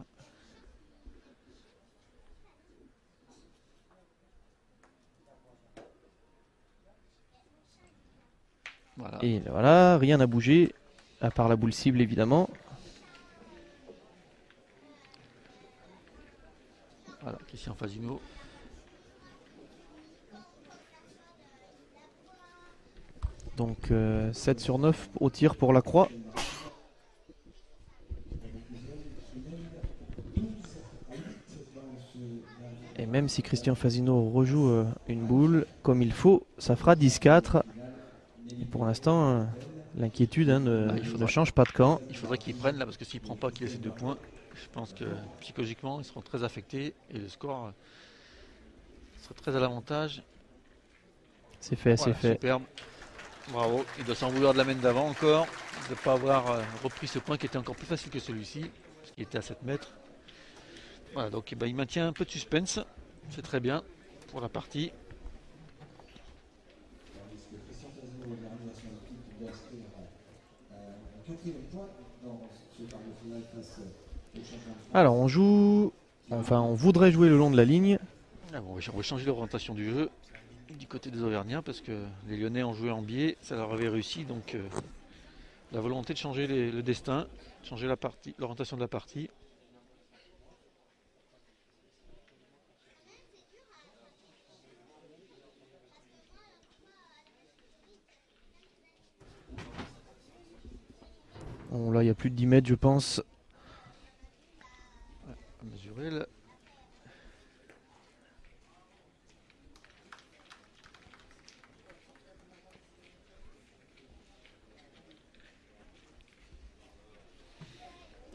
Voilà.
Et voilà, rien n'a bougé. À part la boule cible évidemment.
Voilà, Christian Fazino.
Donc 7 sur 9 au tir pour Lacroix. Et même si Christian Fazino rejoue une boule comme il faut, ça fera 10-4. Et pour l'instant, l'inquiétude ne change pas de camp.
Il faudrait qu'il prenne là, parce que s'il ne prend pas, qu'il ait ses 2 points, je pense que psychologiquement, ils seront très affectés et le score sera très à l'avantage.
C'est fait,
Voilà,
c'est fait.
Superbe. Bravo. Il doit s'en vouloir de la main d'avant encore, de ne pas avoir repris ce point qui était encore plus facile que celui-ci, parce qu'il était à 7 mètres. Voilà, donc il maintient un peu de suspense. C'est très bien pour la partie.
Alors on joue, enfin on voudrait jouer le long de la ligne.
Ah bon, on va changer l'orientation du jeu du côté des Auvergnats parce que les Lyonnais ont joué en biais, ça leur avait réussi, donc la volonté de changer le destin, de changer l'orientation de la partie.
Bon, là, il y a plus de 10 mètres, je pense.
À mesurer là.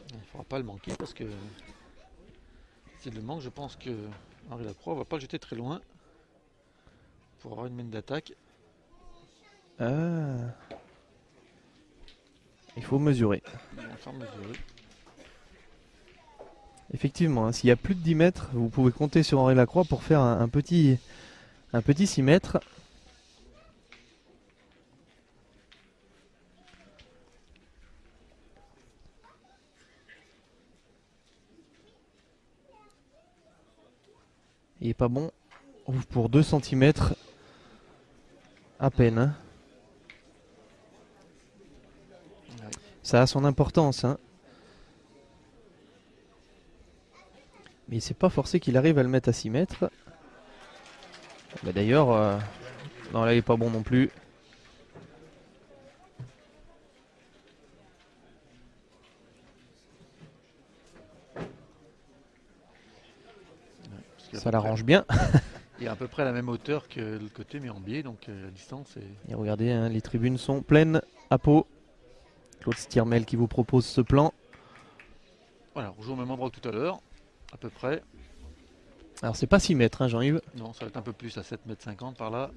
Il ne faudra pas le manquer parce que s'il le manque, je pense que Henri Lacroix ne va pas le jeter très loin pour avoir une mène d'attaque.
Ah. Il faut mesurer.
Il va faire mesurer.
Effectivement, hein, s'il y a plus de 10 mètres, vous pouvez compter sur Henri Lacroix pour faire un petit 6 mètres. Il est pas bon. Ouf, pour 2 cm à peine. Hein.
Ouais.
Ça a son importance. Hein. Mais c'est pas forcé qu'il arrive à le mettre à 6 mètres. Bah d'ailleurs, non là il est pas bon non plus. Ça l'arrange bien.
Il est à peu près à la même hauteur que le côté mais en biais, donc la distance est...
Et regardez, hein, les tribunes sont pleines à peau. Claude Stiermel qui vous propose ce plan.
Voilà, on joue au même endroit que tout à l'heure, à peu près.
Alors c'est pas 6 mètres, hein, Jean-Yves.
Non, ça va être un peu plus, à 7,50 m par là.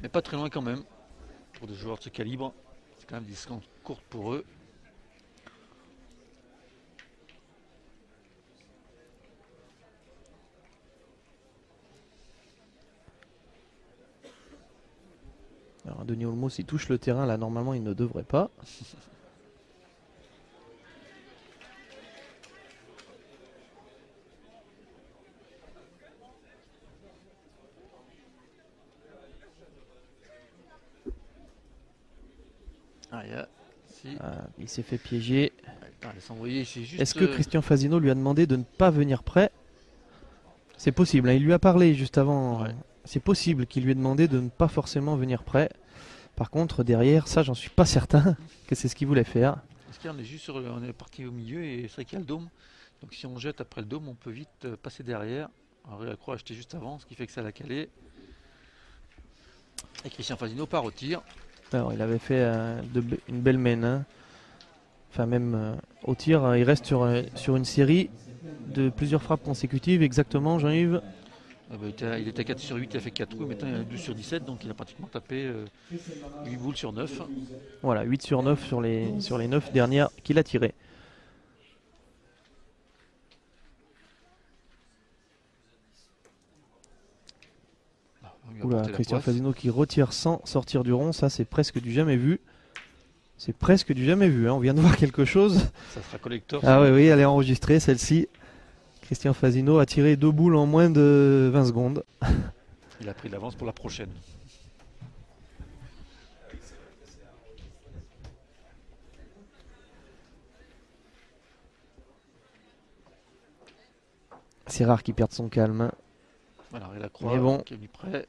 Mais pas très loin quand même, pour des joueurs de ce calibre. C'est quand même des distances courtes pour eux.
Alors Denis Olmos, il touche le terrain, là normalement il ne devrait pas. Il s'est fait piéger. Est-ce que Christian Fasino lui a demandé de ne pas venir près? C'est possible, hein, il lui a parlé juste avant.
Ouais.
C'est possible qu'il lui ait demandé de ne pas forcément venir près. Par contre, derrière, ça, j'en suis pas certain que c'est ce qu'il voulait faire.
Parce qu'on est juste sur on est parti au milieu et c'est vrai qu'il y a le dôme. Donc si on jette après le dôme, on peut vite passer derrière. Alors la croix a acheté juste avant, ce qui fait que ça l'a calé. Et Christian Fasino part au tir.
Alors, il avait fait une belle mène. Hein. Enfin, même au tir, il reste sur une série de plusieurs frappes consécutives. Exactement, Jean-Yves.
Il était à 4 sur 8, il a fait 4 trous. Maintenant, il est à 12 sur 17, donc il a pratiquement tapé 8 boules sur 9.
Voilà, 8 sur 9 sur les 9 dernières qu'il a tirées. Oula, Christian Fasino qui retire sans sortir du rond, ça c'est presque du jamais vu. C'est presque du jamais vu, hein. On vient de voir quelque chose.
Ça sera collector.
Ah oui, elle est enregistrée celle-ci. Christian Fasino a tiré 2 boules en moins de 20 secondes.
Il a pris de l'avance pour la prochaine.
C'est rare qu'il perde son calme.
Voilà, et la croix
bon.
qui est mis prêt.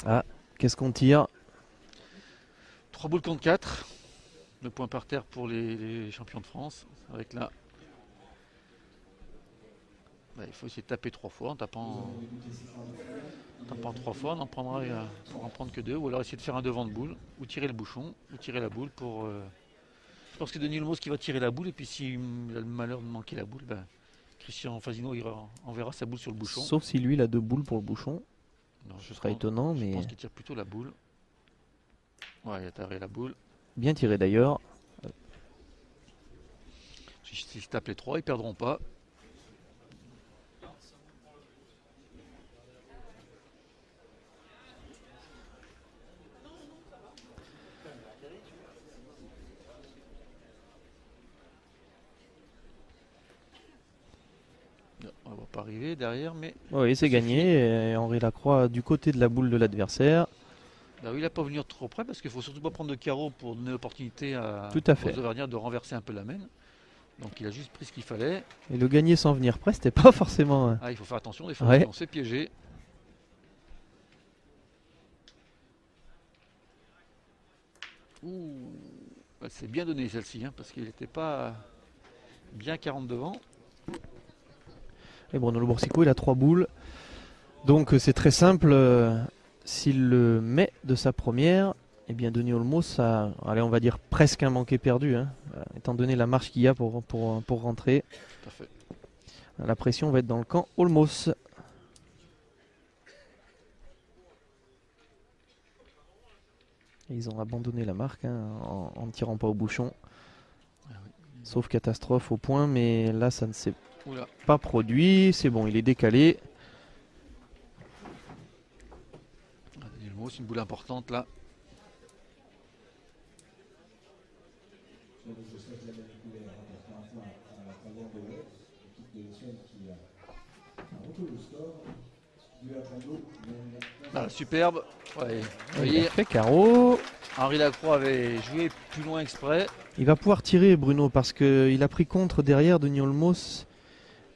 Ah, qu'est-ce qu'on tire?
3 boules contre 4. Le point par terre pour les champions de France. Avec là. Il faut essayer de taper 3 fois en tapant 3 fois. On en prendra pour en prendre que 2. Ou alors essayer de faire un devant de boule. Ou tirer le bouchon. Ou tirer la boule pour. Je pense que Denis Olmos qui va tirer la boule. Et puis s'il a le malheur de manquer la boule, Christian Fasino enverra sa boule sur le bouchon.
Sauf si lui il a 2 boules pour le bouchon.
Non,
Ce serait étonnant, mais.
Je pense qu'il tire plutôt la boule. Ouais, il a tiré la boule.
Bien tiré d'ailleurs.
S'ils tapent les 3, ils perdront pas. On va pas arriver derrière, mais...
Oui, c'est gagné. Et Henri Lacroix du côté de la boule de l'adversaire.
Bah oui, il n'a pas venir trop près parce qu'il faut surtout pas prendre de carreau pour donner l'opportunité
Tout à fait.
aux Auvergnats de renverser un peu la main. Donc il a juste pris ce qu'il fallait.
Et le gagner sans venir près, c'était pas forcément.
Ah, il faut faire attention, des fois
Ouais.
on s'est piégé. Ouh, elle s'est bien donnée celle-ci, hein, parce qu'il n'était pas bien 40 devant.
Et Bruno Loursico, il a 3 boules. Donc c'est très simple. S'il le met de sa première, eh bien Denis Olmos a, allez, on va dire presque un manqué perdu, hein, étant donné la marche qu'il y a pour rentrer.
Tout à fait.
La pression va être dans le camp Olmos. Et ils ont abandonné la marque, hein, en ne tirant pas au bouchon.
Ah oui.
Sauf catastrophe au point, mais là ça ne s'est
Oula.
pas produit. C'est bon, il est décalé.
C'est une boule importante là.
Donc je souhaite la même couleur, apportant un point à la carrière de l'Ouest, l'équipe de Suède qui a retourné le score. Du Apollo,
Ah, superbe. Ouais. Vous
Il
voyez,
a fait carreau.
Henri Lacroix avait joué plus loin exprès.
Il va pouvoir tirer Bruno parce qu'il a pris contre derrière Denis Olmos.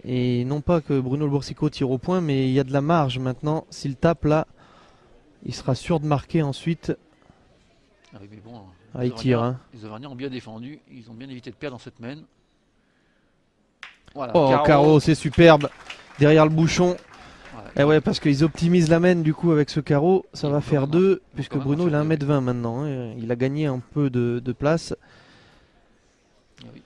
Et non pas que Bruno Loursico tire au point, mais il y a de la marge maintenant. S'il tape là, il sera sûr de marquer ensuite.
Ah oui, mais bon,
Ah, il tire. Hein.
Les Auvergnats ont bien défendu. Ils ont bien évité de perdre dans cette main. Voilà,
Oh, carreau, c'est superbe. Derrière le bouchon.
Ouais.
Et ouais, parce qu'ils optimisent la main du coup avec ce carreau. Ça
Ils
va
vont
faire
quand même
2,
en-
puisque
quand même
Bruno
en
il a
faire
1m20 maintenant. Hein. Il a gagné un peu de place.
Ah oui.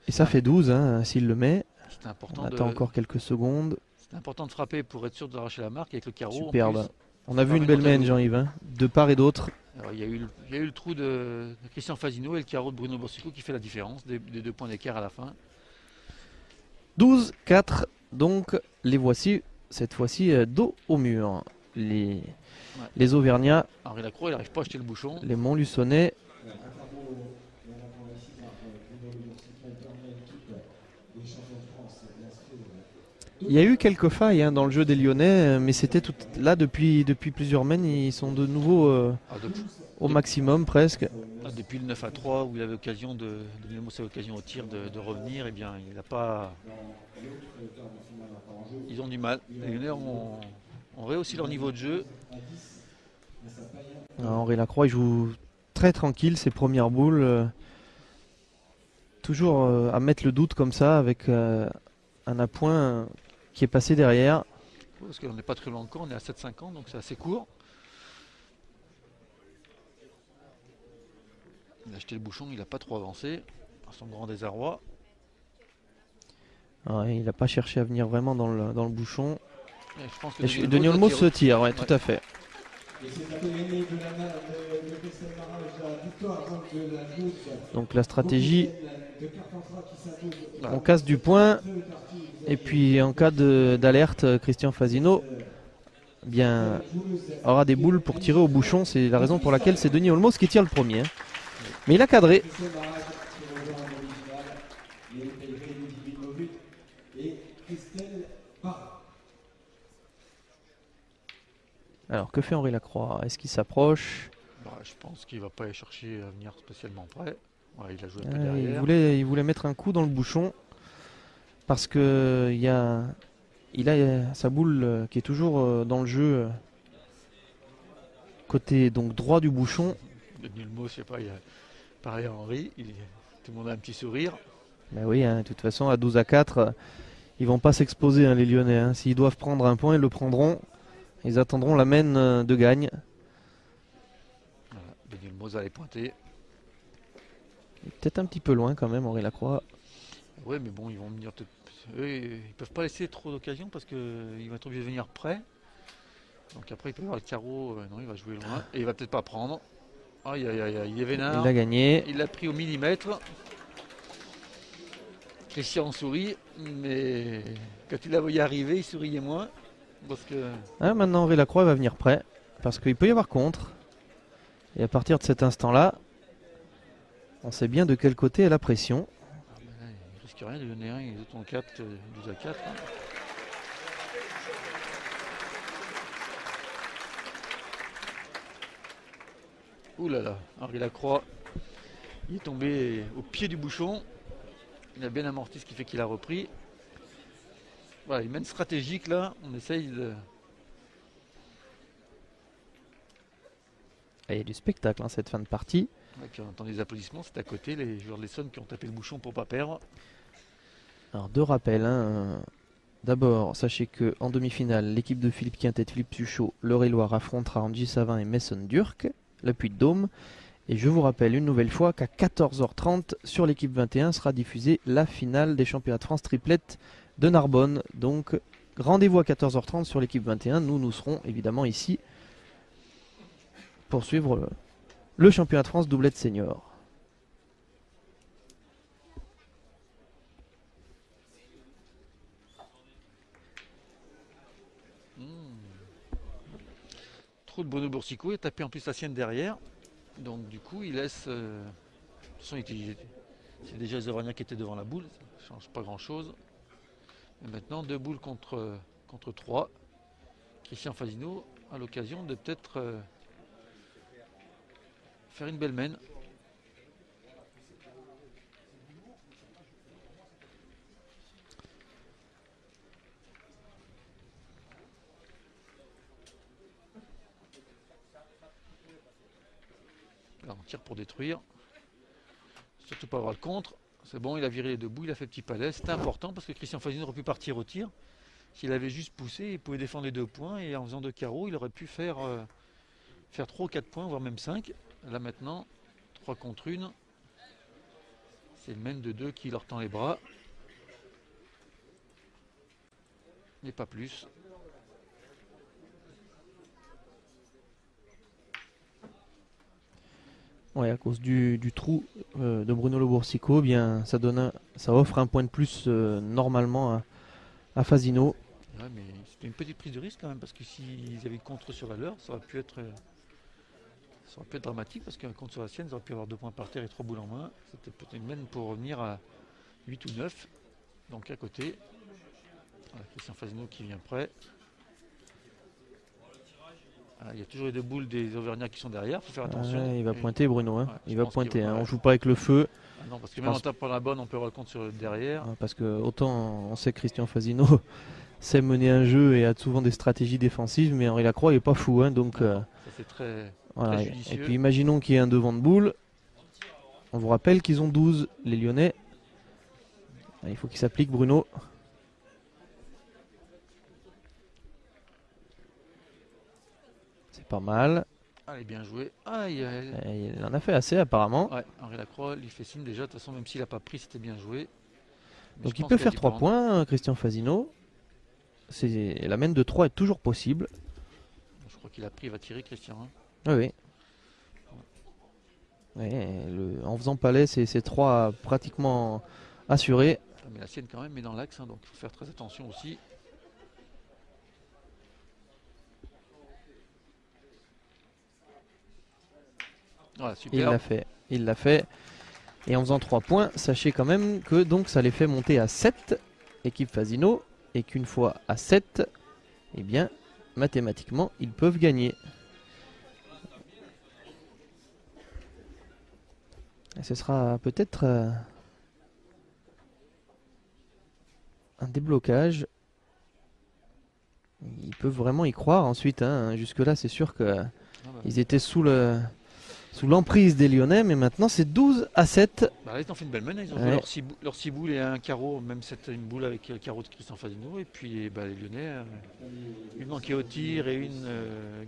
Et ça fait 12 hein, s'il le met.
C'était
On
important,
attend encore quelques secondes.
important de frapper pour être sûr d'arracher la marque avec le carreau.
Superbe.
En plus,
On a
ça
vu une
permet
belle
de monter
main,
le-
Jean-Yves, hein, de part et d'autre.
Alors, il y a eu le trou de Christian Fasino et le carreau de Bruno Loursico qui fait la différence des 2 points d'écart à la fin.
12-4, donc les voici, cette fois-ci dos au mur. Les Auvergnats,
Henri Lacroix, il n'arrive pas à acheter le bouchon.
les Montluçonnais. Il y a eu quelques failles hein, dans le jeu des Lyonnais, mais c'était tout là depuis plusieurs semaines. Ils sont de nouveau
Ah, depuis,
au maximum presque.
depuis le 9-3 où il avait l'occasion Denis Olmos a l'occasion au tir de revenir, eh bien il n'a pas. Ils ont du mal. Les Lyonnais ont rehaussé leur niveau de jeu.
Henri Lacroix il joue très tranquille ses premières boules. Toujours à mettre le doute comme ça avec un appoint qui est passé derrière.
Parce qu'on n'est pas très loin encore, on est à 7,50 donc c'est assez court. Il a acheté le bouchon, il n'a pas trop avancé, à son grand désarroi.
Ouais, il n'a pas cherché à venir vraiment dans le bouchon.
Et je pense que
Et Denis Olmos se tire, ouais, tout à fait.
Et c'est la gagné de la main de Christelle Marage, la victoire donc de la gauche.
Donc la stratégie,
De Carpentras qui s'impose.
on casse du point. Et puis en cas d'alerte, Christian Fasino bien, aura des boules pour tirer au bouchon. C'est la raison pour laquelle c'est Denis Olmos qui tire le premier. Hein. Mais il a cadré.
Christelle Marage qui rejoint l'original. Il est pénétré de 18 buts. Et Christelle Parra.
Alors que fait Henri Lacroix? Est-ce qu'il s'approche?
Bah, je pense qu'il ne va pas aller chercher à venir spécialement près. Ouais, il a joué un peu
Il
derrière.
voulait mettre un coup dans le bouchon. Parce que il a sa boule qui est toujours dans le jeu. Côté donc droit du bouchon.
Denis Olmos, je sais pas, il a pareil à Henri. Tout le monde a un petit sourire.
Ben oui, hein, de toute façon, à 12-4, ils vont pas s'exposer, hein, les Lyonnais. Hein. S'ils doivent prendre un point, ils le prendront. Ils attendront la main de gagne.
Voilà, Denis Olmos allait pointer.
Peut-être un petit peu loin quand même, Henri Lacroix.
Ouais, mais bon, ils vont venir. Eux, ils peuvent pas laisser trop d'occasions parce qu'il va être obligé de venir près. Donc après, il peut y avoir le carreau. Non, il va jouer loin. Et il va peut-être pas prendre. Aïe, aïe, aïe, aïe, il est vénard.
Il a gagné.
Il l'a pris au millimètre. Christian sourit, mais quand il la voyait arriver, il souriait moins. Parce que.
Ah, maintenant, Henri Lacroix va venir près. Parce qu'il peut y avoir contre. Et à partir de cet instant-là, on sait bien de quel côté est la pression.
Ah, ben là, il risque rien de donner un, les autres ont 4, 12 à 4. Hein. Ouh là là, Henri Lacroix, il est tombé au pied du bouchon. Il a bien amorti, ce qui fait qu'il a repris. Voilà, il mène stratégique là, on essaye de...
Il y a du spectacle hein, cette fin de partie.
Ouais, puis on entend des applaudissements, c'est à côté, les joueurs de l'Essonne qui ont tapé le bouchon pour pas perdre.
Alors deux rappels. Hein. D'abord, sachez qu'en demi-finale, l'équipe de Philippe Quintet, Philippe Suchot, l'Eure-et-Loire affrontera Andy Savin et Mason Durk, la Puy-de-Dôme. Et je vous rappelle une nouvelle fois qu'à 14h30 sur l'équipe 21 sera diffusée la finale des championnats de France triplette de Narbonne. Donc rendez-vous à 14h30 sur l'équipe 21. Nous serons évidemment ici pour suivre le championnat de France doublette senior.
Trop de Bruno Boursicot, il a tapé en plus la sienne derrière. Donc du coup il laisse... de toute façon c'est déjà Zerwania qui était devant la boule, ça ne change pas grand chose. Et maintenant 2 boules contre 3. Christian Fasino a l'occasion de peut-être faire une belle mène. Là on tire pour détruire. Surtout pas avoir le contre. C'est bon, il a viré les 2 bouts, il a fait petit palais. C'était important parce que Christian Fasino aurait pu partir au tir. S'il avait juste poussé, il pouvait défendre les 2 points. Et en faisant 2 carreaux, il aurait pu faire 3 ou 4 points, voire même 5. Là maintenant, 3 contre 1. C'est le mène de 2 qui leur tend les bras. Mais pas plus.
Ouais, à cause du trou de Bruno Le Boursicot, bien, ça offre un point de plus normalement à Fasino.
Ouais, mais c'était une petite prise de risque quand même, parce que s'ils avaient contre sur la leur, ça aurait pu être dramatique, parce qu'un contre sur la sienne, ils auraient pu avoir 2 points par terre et 3 boules en main. C'était peut-être une mène pour revenir à 8 ou 9. Donc à côté, voilà, Christian Fasino qui vient près. Ah, il y a toujours les 2 boules des Auvergnats qui sont derrière, il faut faire attention.
Ouais, il va pointer Bruno, hein.
Ouais,
il va pointer.
ouais.
On joue pas avec le feu.
Ah non, parce que même en tapant la bonne, on peut avoir le compte sur le derrière.
Parce que autant on sait que Christian Fasino sait mener un jeu et a souvent des stratégies défensives, mais Henri Lacroix il est pas fou. Hein, donc,
ça c'est très,
voilà.
très judicieux.
Et puis imaginons qu'il y ait un devant de boule. On vous rappelle qu'ils ont 12, les Lyonnais. Il faut qu'il s'applique Bruno. C'est pas mal.
Allez, bien joué. Aïe, aïe.
Il en a fait assez apparemment.
Ouais, Henri Lacroix lui fait signe déjà. De toute façon, même s'il n'a pas pris, c'était bien joué. Mais
Donc il peut faire 3 points, Christian Fasino. La mène de 3 est toujours possible.
Je crois qu'il a pris, il va tirer Christian. Hein.
Oui. En faisant palais, c'est 3 pratiquement assurés.
Mais la sienne quand même est dans l'axe, hein, donc il faut faire très attention aussi. Voilà, super.
Il l'a fait. Et en faisant 3 points, sachez quand même que donc ça les fait monter à 7, équipe Fasino, et qu'une fois à 7, eh bien, mathématiquement, ils peuvent gagner. Et ce sera peut-être un déblocage. Ils peuvent vraiment y croire ensuite. Hein. Jusque-là, c'est sûr qu'ils étaient sous l'emprise des Lyonnais, mais maintenant c'est 12-7.
Bah là, ils ont fait une belle mène, ils ont joué leurs 6 boules et un carreau, même c'était une boule avec le carreau de Christian Fasino. Et puis les Lyonnais, une manquée au tir et une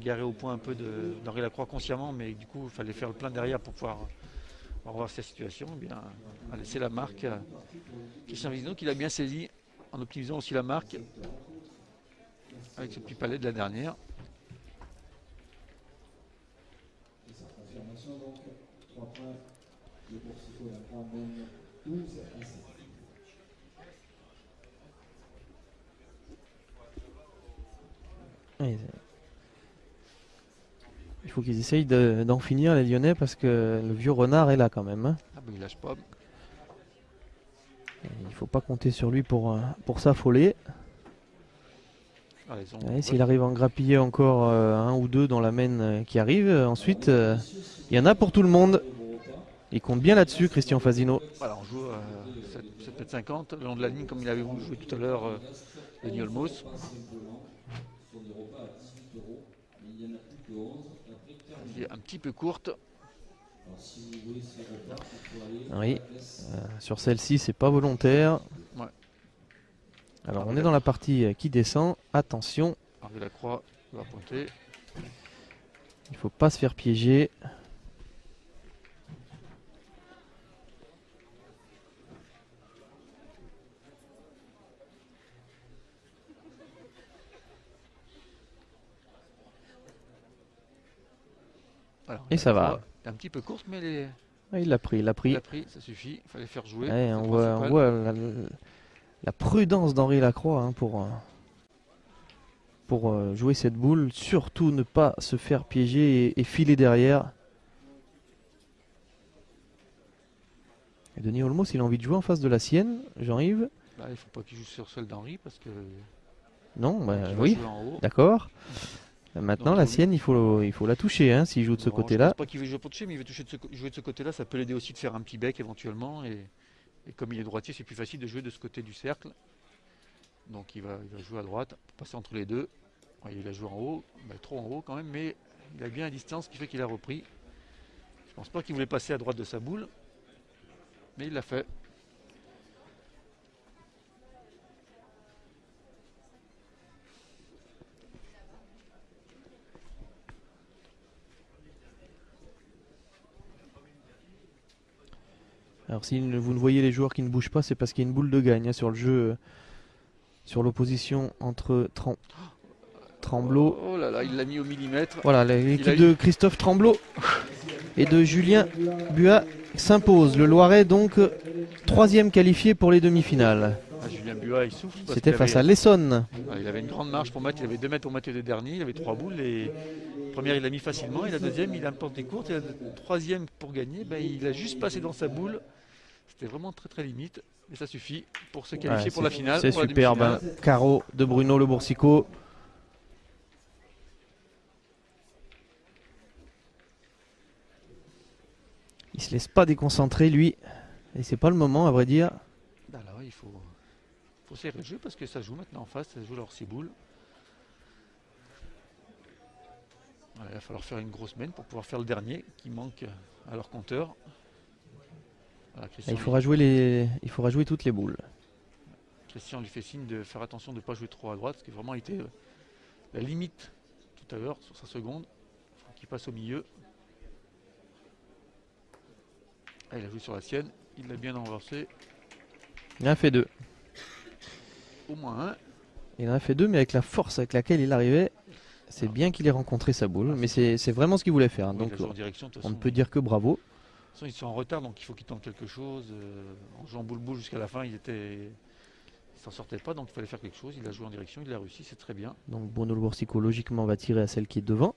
garée au point un peu d'Henri Lacroix consciemment, mais du coup il fallait faire le plein derrière pour pouvoir revoir cette situation. Eh bien, a laissé la marque à Christian Fasino qui l'a bien saisi en optimisant aussi la marque avec ce petit palais de la dernière.
Donc, 3 points, le Boursicot et la mène 12-7.
Il faut qu'ils essayent d'en finir les Lyonnais parce que le vieux renard est là quand même. Hein.
Ah bah il lâche pas.
Et il faut pas compter sur lui pour s'affoler. Ouais, s'il arrive à en grappiller encore un ou deux dans la main qui arrive, ensuite il y en a pour tout le monde. Il compte bien là-dessus, Christian Fasino.
Voilà, on joue à 7,50 m le long de la ligne comme il avait joué tout à l'heure Denis Olmos. Un petit peu courte.
Oui, sur celle-ci c'est pas volontaire.
Ouais.
Alors on est dans la partie qui descend. Attention.
Henri Lacroix va pointer.
Il faut pas se faire piéger.
Alors,
et ça va.
Un petit peu courte, mais
il l'a pris, il l'a pris.
Il l'a pris, ça suffit. Il fallait faire jouer.
Ouais, on voit la prudence d'Henri Lacroix hein, pour jouer cette boule. Surtout ne pas se faire piéger et filer derrière. Et Denis Olmos, il a envie de jouer en face de la sienne, Jean-Yves.
Là, il ne faut pas qu'il joue sur celle d'Henri parce que.
Non, bah, oui, d'accord. Maintenant, donc, la sienne, il faut la toucher hein, s'il joue de ce côté-là.
Je ne pense pas qu'il veut jouer pour toucher, mais il veut jouer de ce côté-là. Ça peut l'aider aussi de faire un petit bec éventuellement. Et comme il est droitier, c'est plus facile de jouer de ce côté du cercle. Donc il va jouer à droite pour passer entre les deux. Ouais, il a joué en haut, bah, trop en haut quand même, mais il a bien la distance qui fait qu'il a repris. Je pense pas qu'il voulait passer à droite de sa boule, mais il l'a fait.
Alors si vous ne voyez les joueurs qui ne bougent pas, c'est parce qu'il y a une boule de gagne hein, sur le jeu, sur l'opposition entre Tremblot.
Oh là là, il l'a mis au millimètre.
Voilà, l'équipe de Christophe Tremblot et de Julien Buat s'impose. Le Loiret donc troisième qualifié pour les demi-finales.
Julien Buat, il souffle.
C'était face à l'Essonne.
Il avait une grande marge pour mettre, il avait 2 mètres pour mettre les derniers, il avait 3 boules. Et la première, il l'a mis facilement, et la deuxième, il a porté courte, et la troisième, pour gagner, ben, il a juste passé dans sa boule. C'était vraiment très très limite, mais ça suffit pour se qualifier pour la finale.
C'est superbe, hein. Carreau de Bruno Le Boursicot. Il se laisse pas déconcentrer lui, et c'est pas le moment à vrai dire.
Ben là, il faut serrer le jeu parce que ça joue maintenant en face, ça joue leur 6 boules. Voilà, il va falloir faire une grosse main pour pouvoir faire le dernier qui manque à leur compteur. Voilà,
il faudra jouer toutes les boules.
Christian lui fait signe de faire attention de ne pas jouer trop à droite, parce que vraiment il était la limite tout à l'heure sur sa seconde. Il faut qu'il passe au milieu. Ah, il a joué sur la sienne, il l'a bien renversé.
Il en a fait 2.
Au moins un.
Il en a fait 2, mais avec la force avec laquelle il arrivait, c'est bien qu'il ait rencontré sa boule. Mais c'est vraiment ce qu'il voulait faire. Oui, donc on ne peut dire que bravo.
De toute façon, ils sont en retard, donc il faut qu'il tente quelque chose. En jouant boule-boule jusqu'à la fin, il s'en sortait pas, donc il fallait faire quelque chose. Il a joué en direction, il a réussi, c'est très bien.
Donc Bruno Le Boursicot logiquement va tirer à celle qui est devant.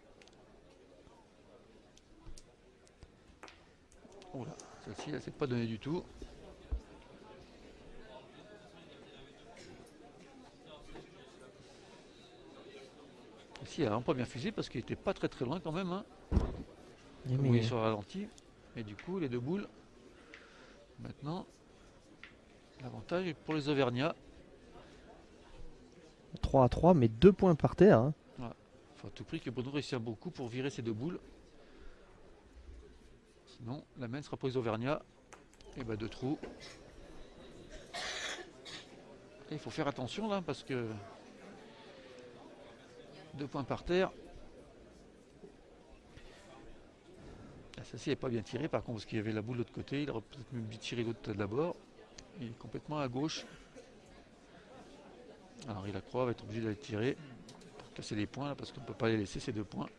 Oh là, celle-ci, elle ne s'est pas donnée du tout. Ici, elle a vraiment pas bien fusé parce qu'il était pas très très loin quand même. Hein. Comme vous voyez sur le ralenti. Et du coup, les 2 boules. Maintenant, l'avantage est pour les Auvergnats.
3-3, mais 2 points par terre. Hein.
Ouais. Faut à tout prix que Bruno réussisse beaucoup pour virer ces 2 boules. Sinon, la main sera pour les Auvergnats. Et ben 2 trous. Et il faut faire attention là parce que 2 points par terre. Celle-ci n'est pas bien tirée par contre parce qu'il y avait la boule de l'autre côté. Il aurait peut-être même dû tirer l'autre d'abord. Il est complètement à gauche. Alors il Lacroix va être obligé d'aller tirer pour casser les points là, parce qu'on ne peut pas les laisser ces 2 points.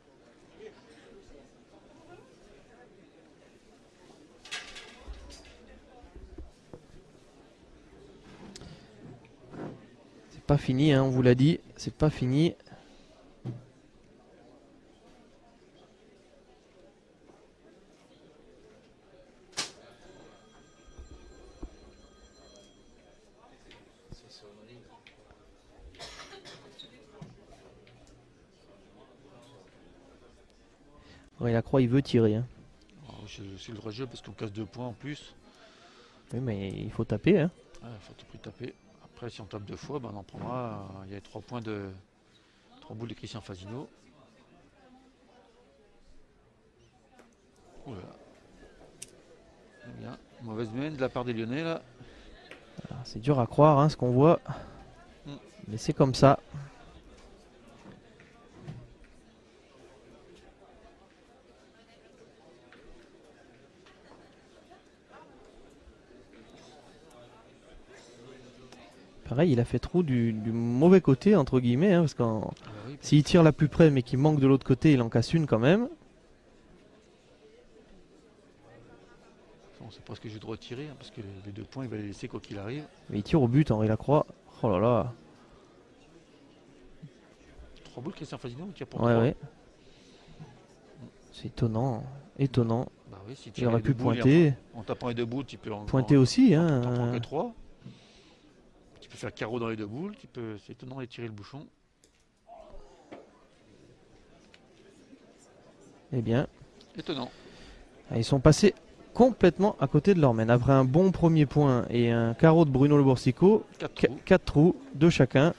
C'est pas fini, hein, on vous l'a dit, c'est pas fini. La Croix, il veut tirer. Hein.
C'est le vrai jeu parce qu'on casse 2 points en plus.
Oui, mais il faut taper. Hein.
Il faut tout prix taper. Après, si on tape 2 fois, ben, on en prendra. Il y a 3 points de 3 boules de Christian Fasino. Oula. Bien. Mauvaise main de la part des Lyonnais là.
C'est dur à croire hein, ce qu'on voit. Mais c'est comme ça. Pareil, il a fait trou du mauvais côté, entre guillemets, hein, parce que s'il tire la plus près mais qu'il manque de l'autre côté, il en casse une quand même.
C'est presque jeu de retirer, hein, parce que les 2 points, il va les laisser quoi qu'il arrive.
Mais il tire au but, Henri Lacroix. Oh là là.
3 boules, Christian Fasino, qui a pour
3.
Ouais.
C'est étonnant. Étonnant.
Bah oui, si
il aurait pu pointer.
En tapant les 2 boules, tu peux
pointer aussi.
Hein, t'en prends que 3. Tu peux faire carreau dans les 2 boules. C'est étonnant de tirer le bouchon.
Eh bien.
Étonnant.
Ils sont passés complètement à côté de leur main. Après un bon premier point et un carreau de Bruno Le Boursico, 4 trous, 2 chacun.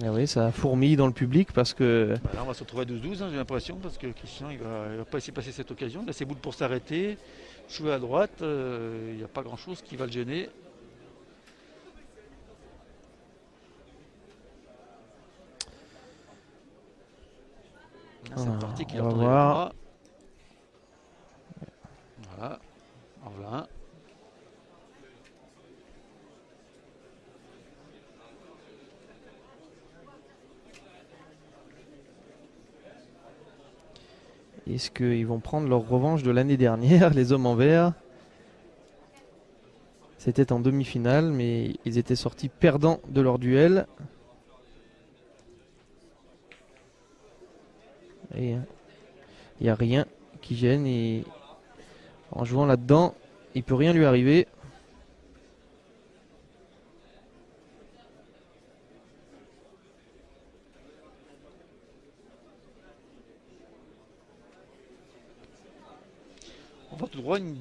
Et oui, ça fourmille dans le public parce que...
Là, on va se retrouver à 12-12, hein, j'ai l'impression, parce que Christian, il va pas laisser passer cette occasion. Il a ses boules pour s'arrêter, jouer à droite, il n'y a pas grand-chose qui va le gêner. C'est parti qu'il a retourné le bras. Voilà, en voilà un.
Est-ce qu'ils vont prendre leur revanche de l'année dernière, les hommes en vert? C'était en demi-finale, mais ils étaient sortis perdants de leur duel. Et il n'y a rien qui gêne. Et en jouant là-dedans, il ne peut rien lui arriver.
On va tout droit, une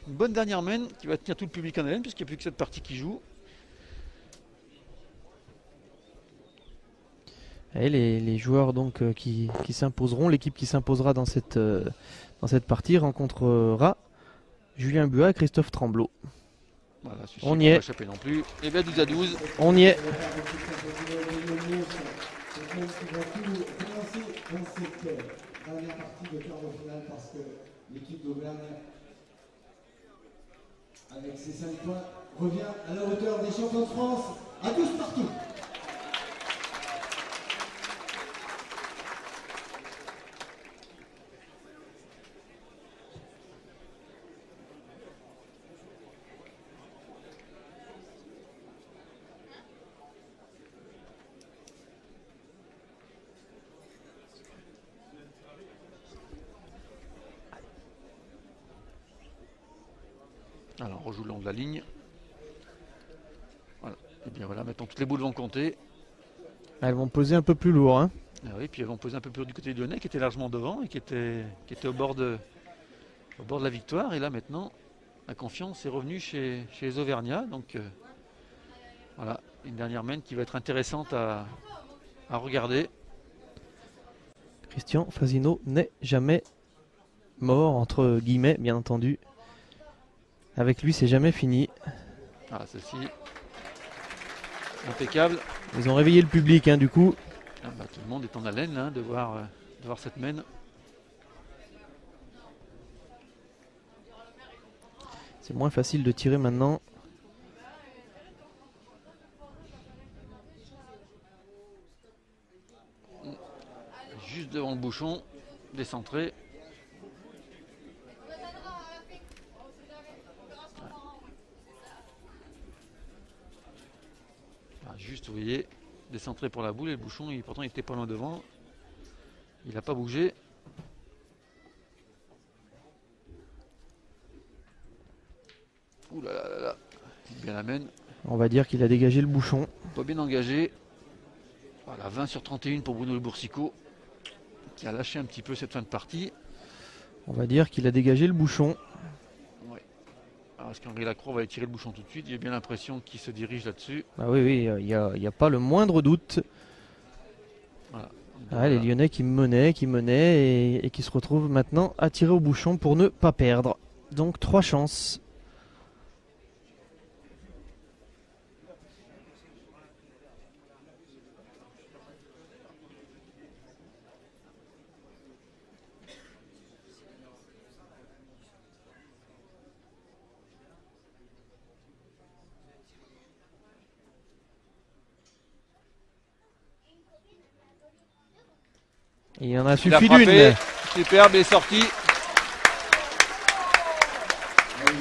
bonne dernière main qui va tenir tout le public en haleine puisqu'il n'y a plus que cette partie qui joue.
Et les joueurs donc qui s'imposeront, l'équipe qui s'imposera dans cette partie rencontrera Julien Buat et Christophe Tremblot.
Voilà,
on y est.
Pas non plus. Et bien 12-12.
On y est.
Dernière partie de quart de finale parce que l'équipe d'Auvergne, avec ses 5 points, revient à la hauteur des champions de France à 12 partout.
Alors on rejoue le long de la ligne. Voilà. Et bien voilà, maintenant toutes les boules vont compter.
Elles vont peser un peu plus lourd. Hein.
Ah oui, puis elles vont peser un peu plus lourd du côté du Lyonnais qui était largement devant et qui était au bord de la victoire. Et là maintenant, la confiance est revenue chez les Auvergnats. Donc voilà, une dernière main qui va être intéressante à regarder.
Christian Fasino n'est jamais mort, entre guillemets, bien entendu. Avec lui, c'est jamais fini.
Ah, celle-ci, impeccable.
Ils ont réveillé le public, hein, du coup.
Ah bah, tout le monde est en haleine hein, de voir cette main.
C'est moins facile de tirer maintenant.
Juste devant le bouchon, décentré. Juste, vous voyez, décentré pour la boule et le bouchon, pourtant il était pas loin devant. Il n'a pas bougé. Ouh là là là là, il bien l'amène.
On va dire qu'il a dégagé le bouchon.
Pas bien engagé. Voilà, 20 sur 31 pour Bruno Le Boursico. qui a lâché un petit peu cette fin de partie.
On va dire qu'il a dégagé le bouchon.
Ouais. Alors, est-ce qu'Henri Lacroix va étirer le bouchon tout de suite? J'ai bien l'impression qu'il se dirige là-dessus.
Ah oui, oui, il n'y a pas le moindre doute.
Voilà.
Ah, les Lyonnais qui menaient et qui se retrouvent maintenant à tirer au bouchon pour ne pas perdre. Donc 3 chances. Il en a suffi d'une.
Superbe, il est sorti.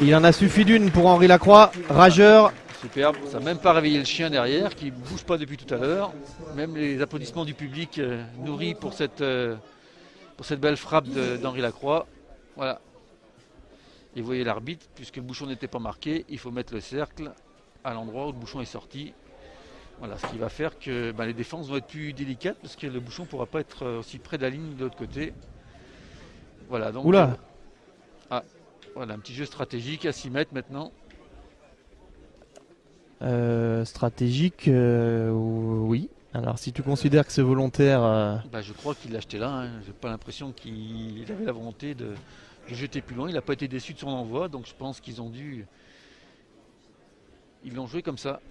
Il en a suffi d'une pour Henri Lacroix. Rageur.
Superbe, ça n'a même pas réveillé le chien derrière qui ne bouge pas depuis tout à l'heure. Même les applaudissements du public nourris pour cette belle frappe d'Henri Lacroix. Voilà. Et vous voyez l'arbitre, puisque le bouchon n'était pas marqué, il faut mettre le cercle à l'endroit où le bouchon est sorti. Voilà, ce qui va faire que les défenses vont être plus délicates parce que le bouchon ne pourra pas être aussi près de la ligne de l'autre côté. Voilà, donc.
Oula.
Voilà, un petit jeu stratégique à 6 mètres maintenant.
Stratégique, oui. Alors si tu considères que c'est volontaire...
Je crois qu'il l'a acheté là. Hein. J'ai pas l'impression qu'il avait la volonté de jeter plus loin. Il n'a pas été déçu de son envoi, donc je pense qu'ils ont dû. Ils l'ont joué comme ça.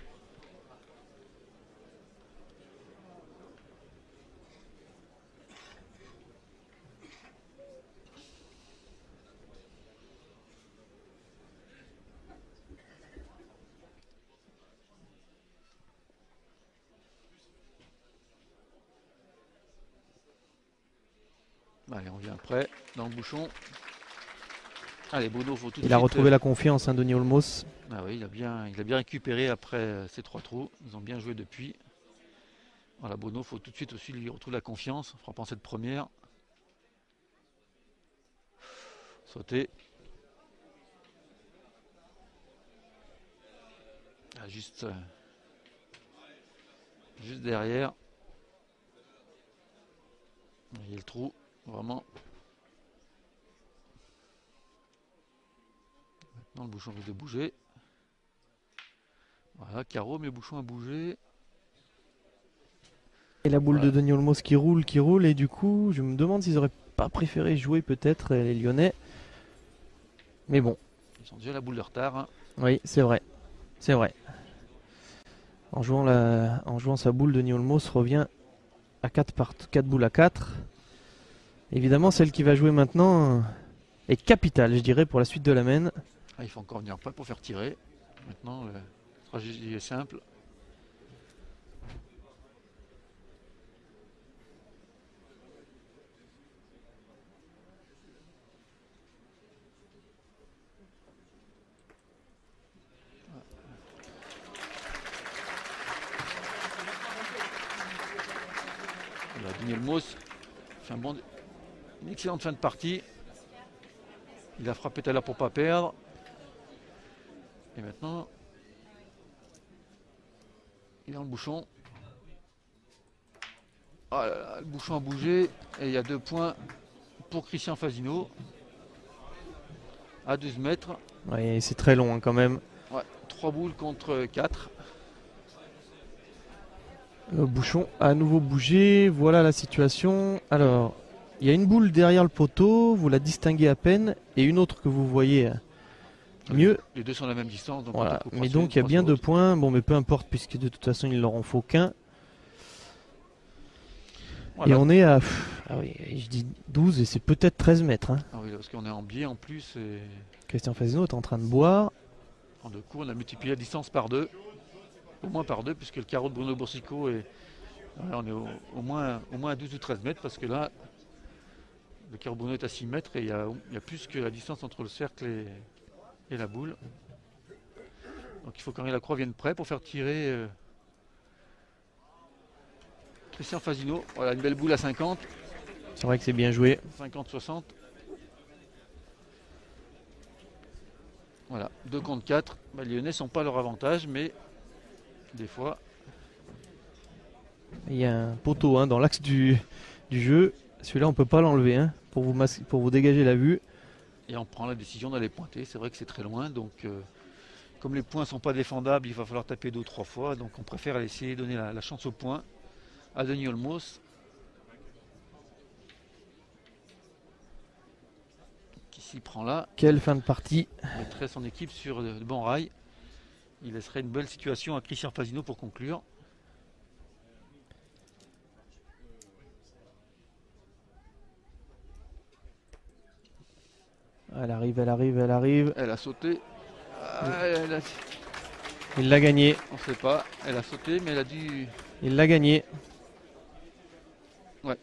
Allez, on vient après, dans le bouchon. Allez, Bono, faut tout de suite.
Il a retrouvé la confiance, hein, Denis Olmos.
Ah oui, il a bien récupéré après ces 3 trous. Ils ont bien joué depuis. Voilà, Bono, faut tout de suite aussi lui retrouver la confiance. Frappant cette première. Sauter. Ah, juste derrière. Il y a le trou, vraiment. Maintenant le bouchon risque de bouger. Voilà, carreau, mais le bouchon a bougé.
Et la boule de Denis Olmos qui roule, et du coup, je me demande s'ils auraient pas préféré jouer peut-être les Lyonnais. Mais bon.
Ils ont déjà la boule de retard. Hein.
Oui, c'est vrai. C'est vrai. En jouant sa boule, Denis Olmos revient à 4 boules à 4. Évidemment, celle qui va jouer maintenant est capitale, je dirais, pour la suite de la main.
Ah, il faut encore venir prêt pour faire tirer. Maintenant, la stratégie est simple. Denis Olmos fait une excellente fin de partie. Il a frappé tout à l'heure pour ne pas perdre. Et maintenant, il est dans le bouchon. Ah là là, le bouchon a bougé. Et il y a 2 points pour Christian Fasino. À 12 mètres.
Oui, c'est très long hein, quand même.
Ouais, 3 boules contre 4.
Le bouchon a à nouveau bougé. Voilà la situation. Alors, il y a une boule derrière le poteau. Vous la distinguez à peine. Et une autre que vous voyez mieux.
Les deux sont à la même distance. Donc
voilà. Mais donc il y a bien 2 points. Bon, mais peu importe, puisque de toute façon, il leur en faut qu'un. Voilà. Et on est à... Ah oui, je dis 12 et c'est peut-être 13 mètres. Hein.
Ah oui, parce qu'on est en biais en plus. Et...
Christian Fasino est en train de boire.
En 2 coups, on a multiplié la distance par 2. Au moins par 2, puisque le carreau de Bruno Boursicot est... Ouais, on est au moins à 12 ou 13 mètres, parce que là, le carreau de Bruno est à 6 mètres et il y a plus que la distance entre le cercle et la boule. Donc il faut qu'Henri Lacroix vienne prêt pour faire tirer Christian Fasino. Voilà, une belle boule à 50.
C'est vrai que c'est bien joué.
50-60. Voilà, 2 contre 4. Les Lyonnais ne sont pas à leur avantage, mais des fois...
Il y a un poteau hein, dans l'axe du jeu. Celui-là, on peut pas l'enlever hein, pour vous dégager la vue.
Et on prend la décision d'aller pointer. C'est vrai que c'est très loin, donc comme les points sont pas défendables, il va falloir taper 2 ou 3 fois. Donc on préfère essayer de donner la chance au point à Denis Olmos, qui s'y prend là.
Quelle fin de partie.
Il mettrait son équipe sur de bons rails. Il laisserait une belle situation à Christian Fasino pour conclure.
Elle arrive, elle arrive, elle arrive.
Elle a sauté.
Il l'a gagné.
On ne sait pas. Elle a sauté, mais elle a dû...
Il l'a gagné.
Ouais.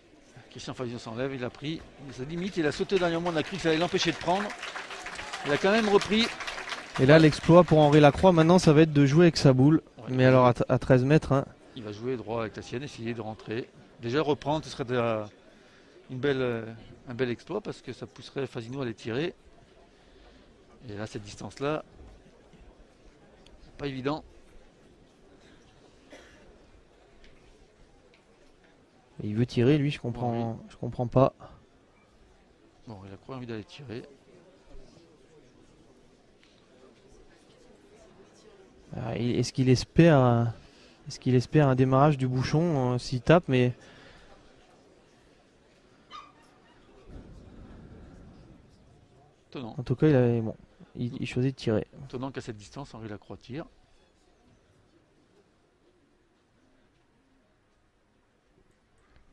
Christian Fasino s'enlève, il a pris. Ça limite, il a sauté au dernier moment, on a cru que ça allait l'empêcher de prendre. Il a quand même repris.
Et là, l'exploit pour Henri Lacroix, maintenant, ça va être de jouer avec sa boule.
Ouais,
mais alors à 13 mètres. Hein.
Il va jouer droit avec la sienne, essayer de rentrer. Déjà reprendre, ce serait déjà un bel exploit parce que ça pousserait Fasino à les tirer. Et là, cette distance-là, c'est pas évident.
Et il veut tirer, lui, je comprends pas.
Bon, il a quoi envie d'aller tirer.
Est-ce qu'il espère un démarrage du bouchon s'il tape, mais
Étonnant.
en tout cas, il choisit de tirer.
Étonnant qu'à cette distance, Henri Lacroix tire.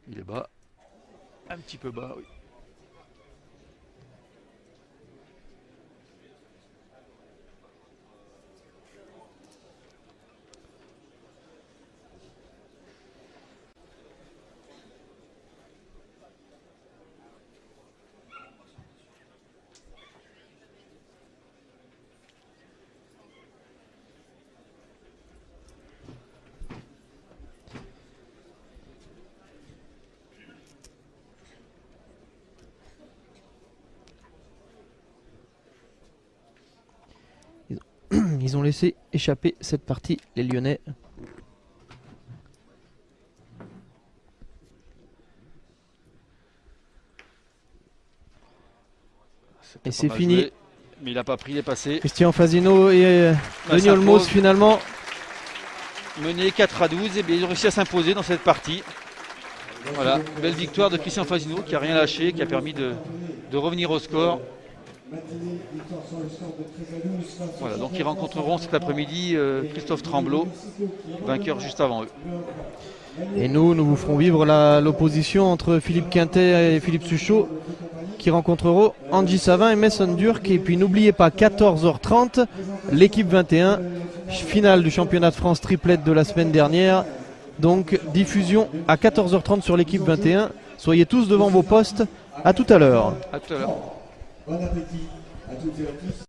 Il est bas. Un petit peu bas, oui.
Ils ont laissé échapper cette partie, les Lyonnais. Et c'est fini.
Joué, mais il n'a pas pris les passés.
Christian Fasino et Denis Olmos finalement.
Mené 4-12, et bien ils ont réussi à s'imposer dans cette partie. Voilà, belle victoire de Christian Fasino qui n'a rien lâché, qui a permis de revenir au score. Voilà, donc ils rencontreront cet après-midi Christophe Tremblot, vainqueur juste avant eux.
Et nous vous ferons vivre l'opposition entre Philippe Quintet et Philippe Suchot qui rencontreront Angie Savin et Mason Durk. Et puis n'oubliez pas, 14h30, l'équipe 21, finale du championnat de France triplette de la semaine dernière. Donc diffusion à 14h30 sur l'équipe 21. Soyez tous devant vos postes. À tout à l'heure.
À tout à l'heure.
Bon appétit à toutes et à tous.